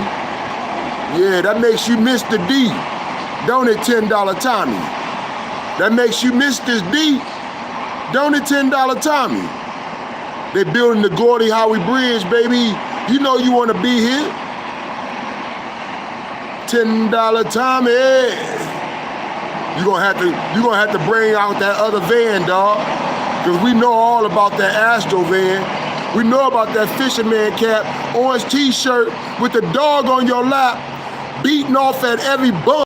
Yeah, that makes you Mr. D. Don't it, $10 Tommy? That makes you Mr. D. Don't it, $10 Tommy? They building the Gordie Howe Bridge, baby. You know you want to be here. $10 Tommy. You're gonna have to bring out that other van, dog. Cause we know all about that Astro van. We know about that fisherman cap, orange t-shirt with the dog on your lap, beating off at every bump.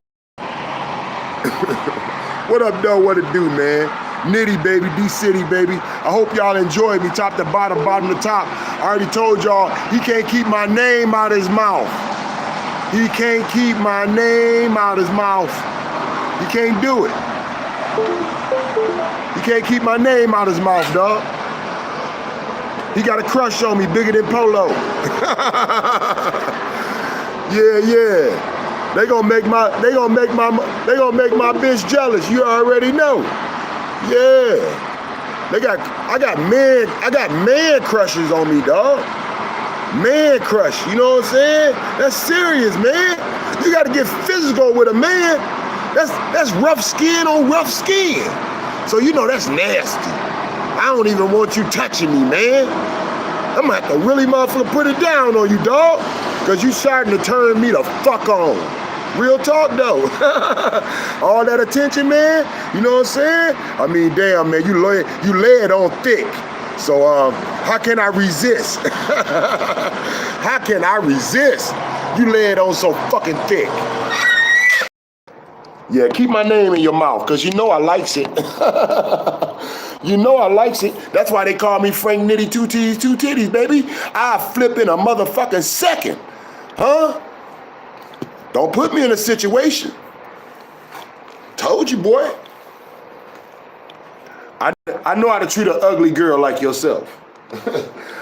What up, though? What it do, man? Nitti, baby, D-City, baby. I hope y'all enjoyed me, top to bottom, bottom to top. I already told y'all, he can't keep my name out of his mouth. He can't keep my name out of his mouth. He can't do it. He can't keep my name out of his mouth, dog. He got a crush on me bigger than Polo. Yeah. They gonna make my bitch jealous. You already know. Yeah. I got man crushes on me, dog. Man crush, you know what I'm saying? That's serious, man. You gotta get physical with a man. That's rough skin on rough skin. So you know that's nasty. I don't even want you touching me, man. I'm gonna have to really motherfucker put it down on you, dog. Cause you starting to turn me the fuck on. Real talk though. All that attention, man, you know what I'm saying? I mean, damn, man, you lay it on thick. So how can I resist? How can I resist? You lay it on so fucking thick. Yeah, keep my name in your mouth, cause you know I likes it. You know I likes it. That's why they call me Frant Nitti, two T's, two titties, baby. I flip in a motherfucking second. Huh? Don't put me in a situation. Told you, boy. I know how to treat an ugly girl like yourself.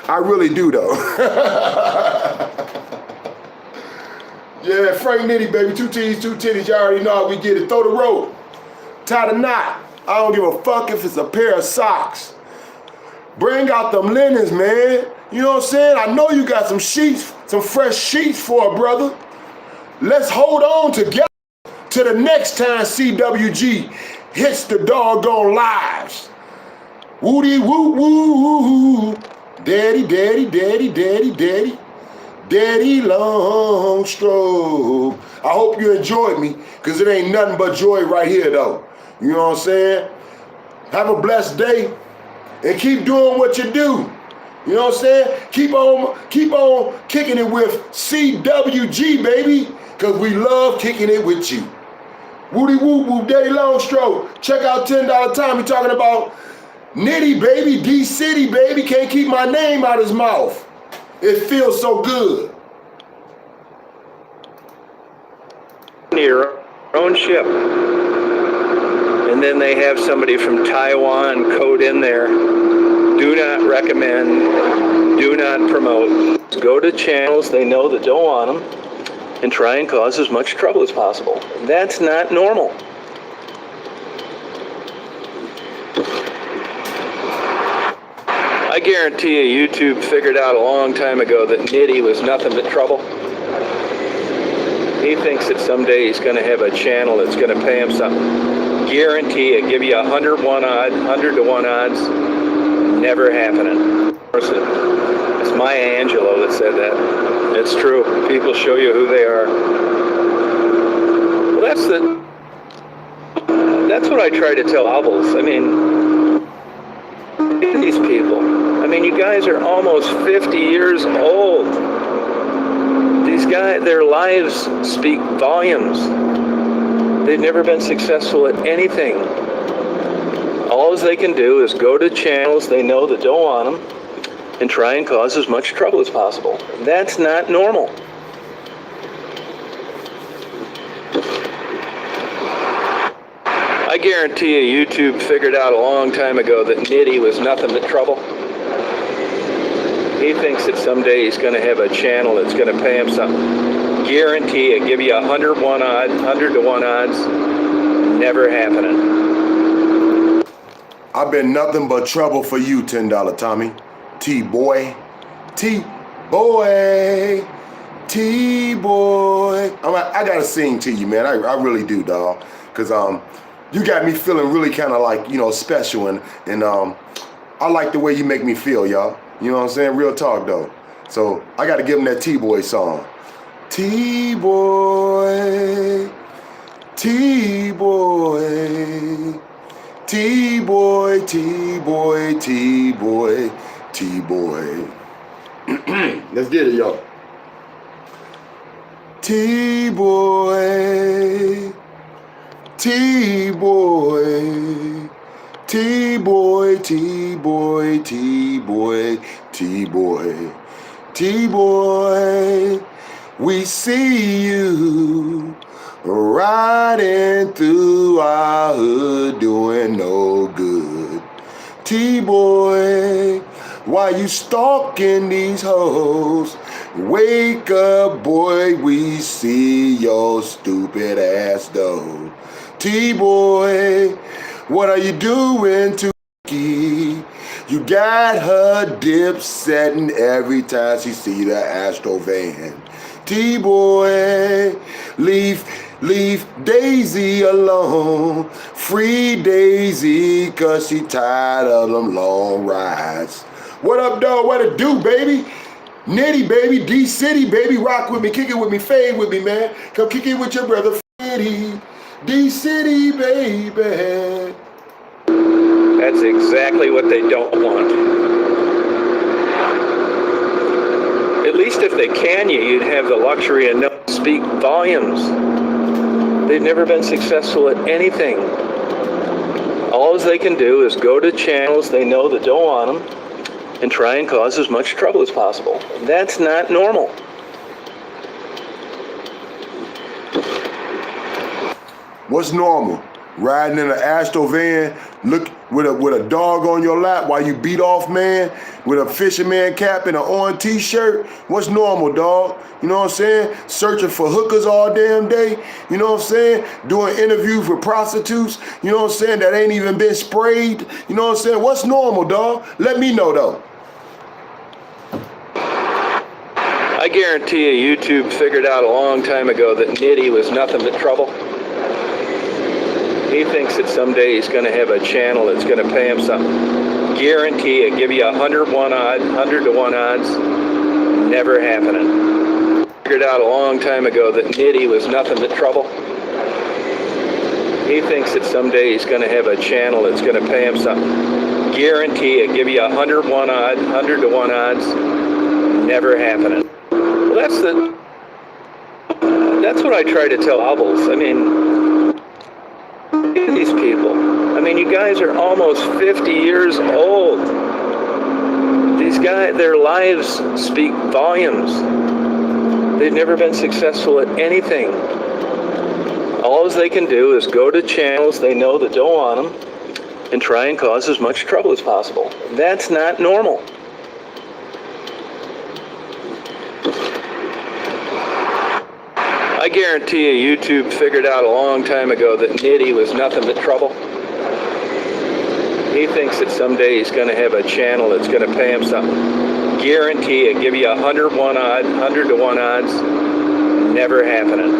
I really do, though. Yeah, Frant Nitti, baby. Two T's, two titties. Y'all already know how we get it. Throw the rope. Tie the knot. I don't give a fuck if it's a pair of socks. Bring out them linens, man. You know what I'm saying? I know you got some sheets, some fresh sheets for a brother. Let's hold on together to the next time CWG hits the doggone lives. Woody woo woo woo. Daddy, daddy, daddy, daddy, daddy. Daddy long stroke. I hope you enjoyed me, because it ain't nothing but joy right here, though. You know what I'm saying? Have a blessed day and keep doing what you do. You know what I'm saying? Keep on kicking it with CWG, baby, because we love kicking it with you. Woody woo woo, daddy long stroke. Check out $10 Tommy talking about Nitti, baby, D-City, baby, can't keep my name out his mouth. It feels so good. Your own ship. And then they have somebody from Taiwan code in there. Do not recommend, do not promote. Go to channels they know that don't want them and try and cause as much trouble as possible. That's not normal. I guarantee you YouTube figured out a long time ago that Nitti was nothing but trouble. He thinks that someday he's going to have a channel that's going to pay him something. Guarantee it. Give you 101 odd, 100 to 1 odds. Never happening. It's Maya Angelou that said that. It's true. People show you who they are. Well, that's what I try to tell Hubbles. I mean, these people. I mean, you guys are almost 50 years old. These guys, their lives speak volumes. They've never been successful at anything. All they can do is go to channels they know that don't want them and try and cause as much trouble as possible. That's not normal. I guarantee you YouTube figured out a long time ago that Nitti was nothing but trouble. He thinks that someday he's going to have a channel that's going to pay him something. Guarantee it. Give you 101 odd, 100 to 1 odds. Never happening. I've been nothing but trouble for you, $10 Tommy. TBoy. TBoy. TBoy. I gotta sing to you, man. I really do, dog. Cause you got me feeling really kind of like, you know, special, and I like the way you make me feel, y'all. You know what I'm saying? Real talk, though. So I got to give him that TBoy song. TBoy, TBoy, TBoy, TBoy, TBoy, TBoy. Let's get it, y'all. TBoy, TBoy, T-boy, T-boy, T-boy, T-boy, T-boy, we see you riding through our hood doing no good. T-boy, why you stalking these hoes? Wake up, boy, we see your stupid ass though. T-boy, what are you doing to Kiki? You got her dip setting every time she see the Astro van. T-boy, leave Daisy alone. Free Daisy, cause she tired of them long rides. What up, dog? What it do, baby? Nitti, baby. D-City, baby. Rock with me, kick it with me, fade with me, man. Come kick it with your brother, Nitti. D-City, baby. That's exactly what they don't want. At least if they can you'd have the luxury of no speak volumes. They've never been successful at anything. All they can do is go to channels they know that don't want them and try and cause as much trouble as possible. That's not normal. What's normal? Riding in an Astro van, look with a dog on your lap while you beat off man with a fisherman cap and an orange t-shirt? What's normal, dog? You know what I'm saying? Searching for hookers all damn day. You know what I'm saying? Doing interviews with prostitutes. You know what I'm saying? That ain't even been sprayed. You know what I'm saying? What's normal, dog? Let me know, though. I guarantee you YouTube figured out a long time ago that Nitti was nothing but trouble. He thinks that someday he's going to have a channel that's going to pay him something. Guarantee it. Give you 101 odd, 100 to 1 odds. Never happening. Figured out a long time ago that Nitti was nothing but trouble. He thinks that someday he's going to have a channel that's going to pay him something. Guarantee it. Give you 101 odd, 100 to 1 odds. Never happening. Well, that's what I try to tell Hubbles. I mean, these people. I mean, you guys are almost 50 years old. These guys, their lives speak volumes. They've never been successful at anything. All they can do is go to channels they know that don't want them and try and cause as much trouble as possible. That's not normal. I guarantee you YouTube figured out a long time ago that Nitti was nothing but trouble. He thinks that someday he's going to have a channel that's going to pay him something. Guarantee it. Give you 101 odd, 100 to 1 odds. Never happening.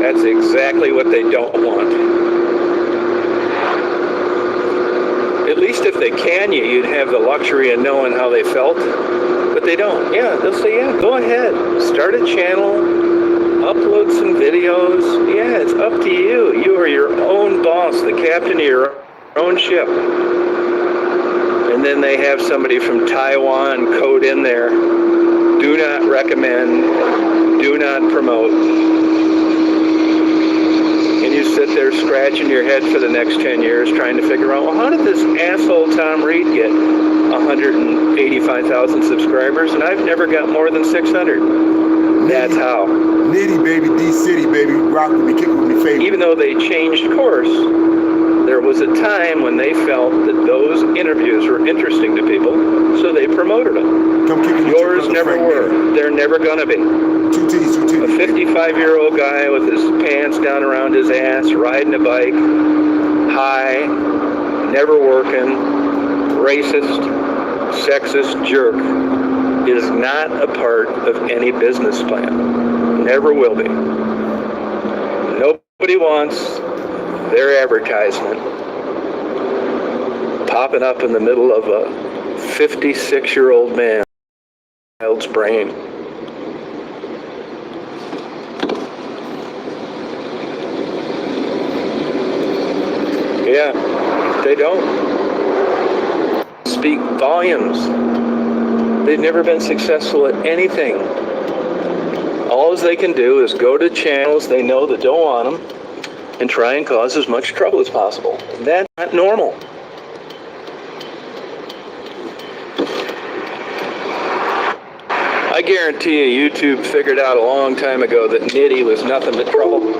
That's exactly what they don't want. At least if they can you, you'd have the luxury of knowing how they felt. But they don't. Yeah, they'll say, yeah, go ahead. Start a channel. Upload some videos. Yeah, it's up to you. You are your own boss, the captain of your own ship. And then they have somebody from Taiwan code in there. Do not recommend. Do not promote. And you sit there scratching your head for the next 10 years trying to figure out, well, how did this asshole Tom Reed get 185,000 subscribers and I've never got more than 600? That's how. Nitti, baby, D-City, baby, rock with me, kick with me, favorite. Even though they changed course, there was a time when they felt that those interviews were interesting to people, so they promoted them. Come kick Yours never were. They're never gonna be. Two titties. A 55-year-old guy with his pants down around his ass, riding a bike, high, never working, racist, sexist jerk is not a part of any business plan. Never will be. Nobody wants their advertisement popping up in the middle of a 56-year-old man's brain. Yeah, they don't. Speak volumes. They've never been successful at anything. All they can do is go to channels they know that don't want them and try and cause as much trouble as possible. That's not normal. I guarantee you YouTube figured out a long time ago that Nitti was nothing but trouble.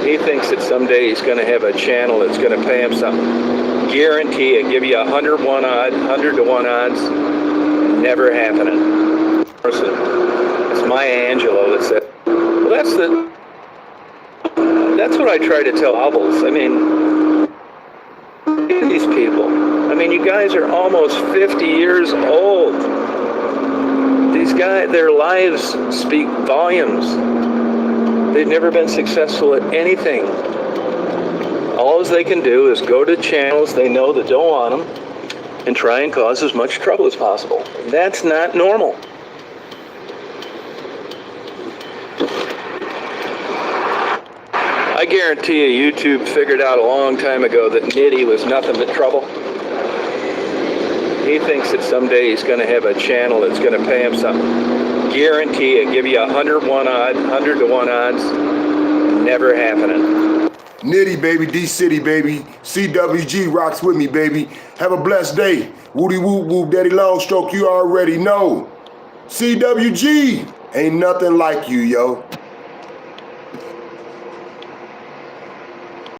He thinks that someday he's going to have a channel that's going to pay him something. Guarantee it. Give you 100 to 1 odds. Never happening. It's Maya Angelou that said, well, that's what I try to tell Hubbles. I mean, look at these people. I mean, you guys are almost 50 years old. These guys, their lives speak volumes. They've never been successful at anything. All they can do is go to channels they know that don't want them and try and cause as much trouble as possible. That's not normal. I guarantee you YouTube figured out a long time ago that Nitti was nothing but trouble. He thinks that someday he's going to have a channel that's going to pay him something. Guarantee it. Give you 100 to 1 odds. Never happening. Nitti, baby, D-City, baby. CWG rocks with me, baby. Have a blessed day. Woody whoop whoop, daddy long stroke, you already know. CWG, ain't nothing like you, yo.